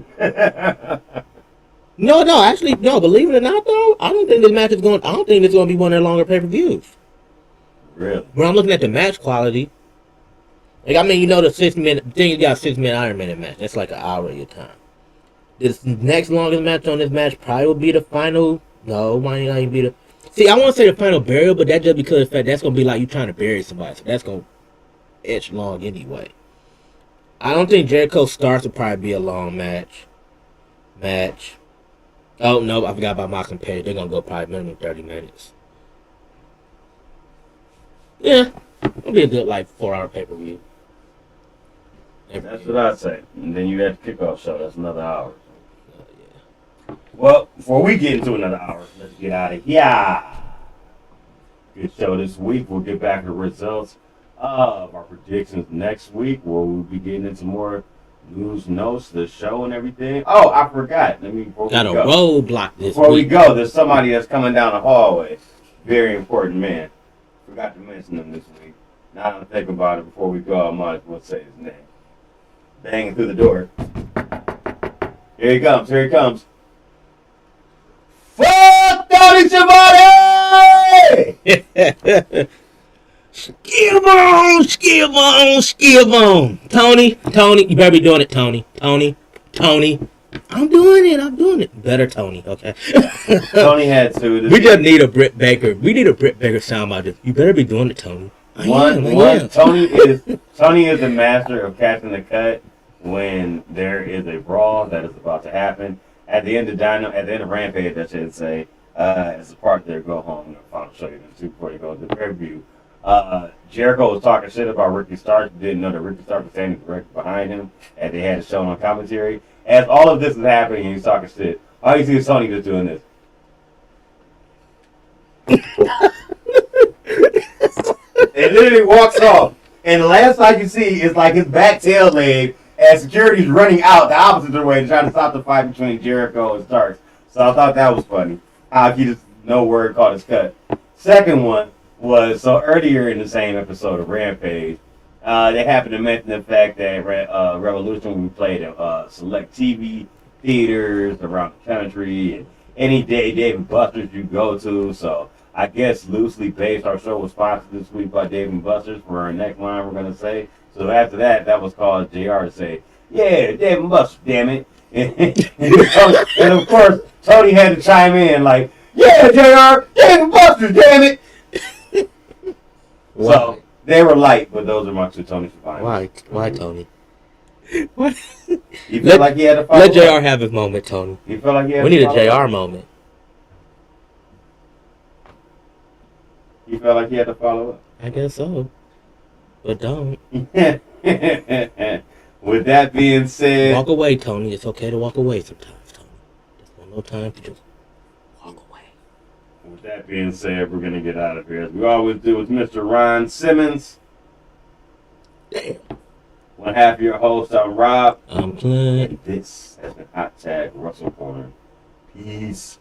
No, actually, no. Believe it or not, though, I don't think this match is going. I don't think it's going to be one of their longer pay-per-views. Really? When I'm looking at the match quality, like I mean, you know, the 6-minute thing, you got a 6-minute Iron Man match. That's like an hour of your time. This next longest match on this match probably will be the final. No, might not even be the. See, I want to say the final burial, but that's just because of the fact that's going to be like you trying to bury somebody, so that's going to etch long anyway. I don't think Jericho starts will probably be a long match. Oh, no, I forgot about Mox and Page. They're going to go probably minimum 30 minutes. Yeah, it'll be a good, like, 4-hour pay-per-view. That's what I say. And then you had the kickoff show. That's another hour. Yeah. Well, before we get into another hour, let's get out of here. Good show this week. We'll get back to the results of our predictions next week, where we'll be getting into more news, notes, the show, and everything. Oh, I forgot. Got a roadblock this Before we week. go, there's somebody that's coming down the hallway. Very important man. Forgot to mention him this week. Now I'm thinking about it before we go. I might as well say his name. Banging through the door. Here he comes. Here he comes. Fuck Tony Schiavone! Skill on. Tony, you better be doing it, Tony. I'm doing it. Better Tony, okay? Tony had to. We just need a Britt Baker. We need a Britt Baker soundbite. You better be doing it, Tony. One. Tony is the master of catching the cut when there is a brawl that is about to happen. At the end of Rampage, I should say, as a part of their go home, I'll show you the two before you go to the preview. Jericho was talking shit about Ricky Starks. Didn't know that Ricky Starks was standing directly behind him, and they had it shown on commentary. As all of this is happening, and he's talking shit. All you see is Tony just doing this. It literally walks off, and the last thing you see is like his back tail leg as security's running out the opposite way to try to stop the fight between Jericho and Starks. So I thought that was funny. How he just no word caught his cut. Second one was so earlier in the same episode of Rampage, they happened to mention the fact that Revolution we played at select TV theaters around the country and any Dave & Buster's you go to. So I guess loosely based, our show was sponsored this week by Dave & Buster's for our next line we're going to say. So after that was called JR to say, yeah, Dave & Buster's, damn it. And of course, Tony had to chime in like, yeah, JR, Dave & Buster's, damn it. So they were light, but those are my two Tony Schiavone. Why Tony? What? You feel like he had to follow Let up? JR have his moment, Tony. You feel like he had We to need a follow JR up? moment. You felt like he had to follow up? I guess so. But don't. With that being said, Walk away, Tony. It's okay to walk away sometimes, Tony. There's no time to just walk away. with that being said, we're gonna get out of here as we always do with Mr. Ron Simmons. Damn. One half of your host, I'm Rob. I'm Clint. And this has been Tag Wrestle Corner. Peace.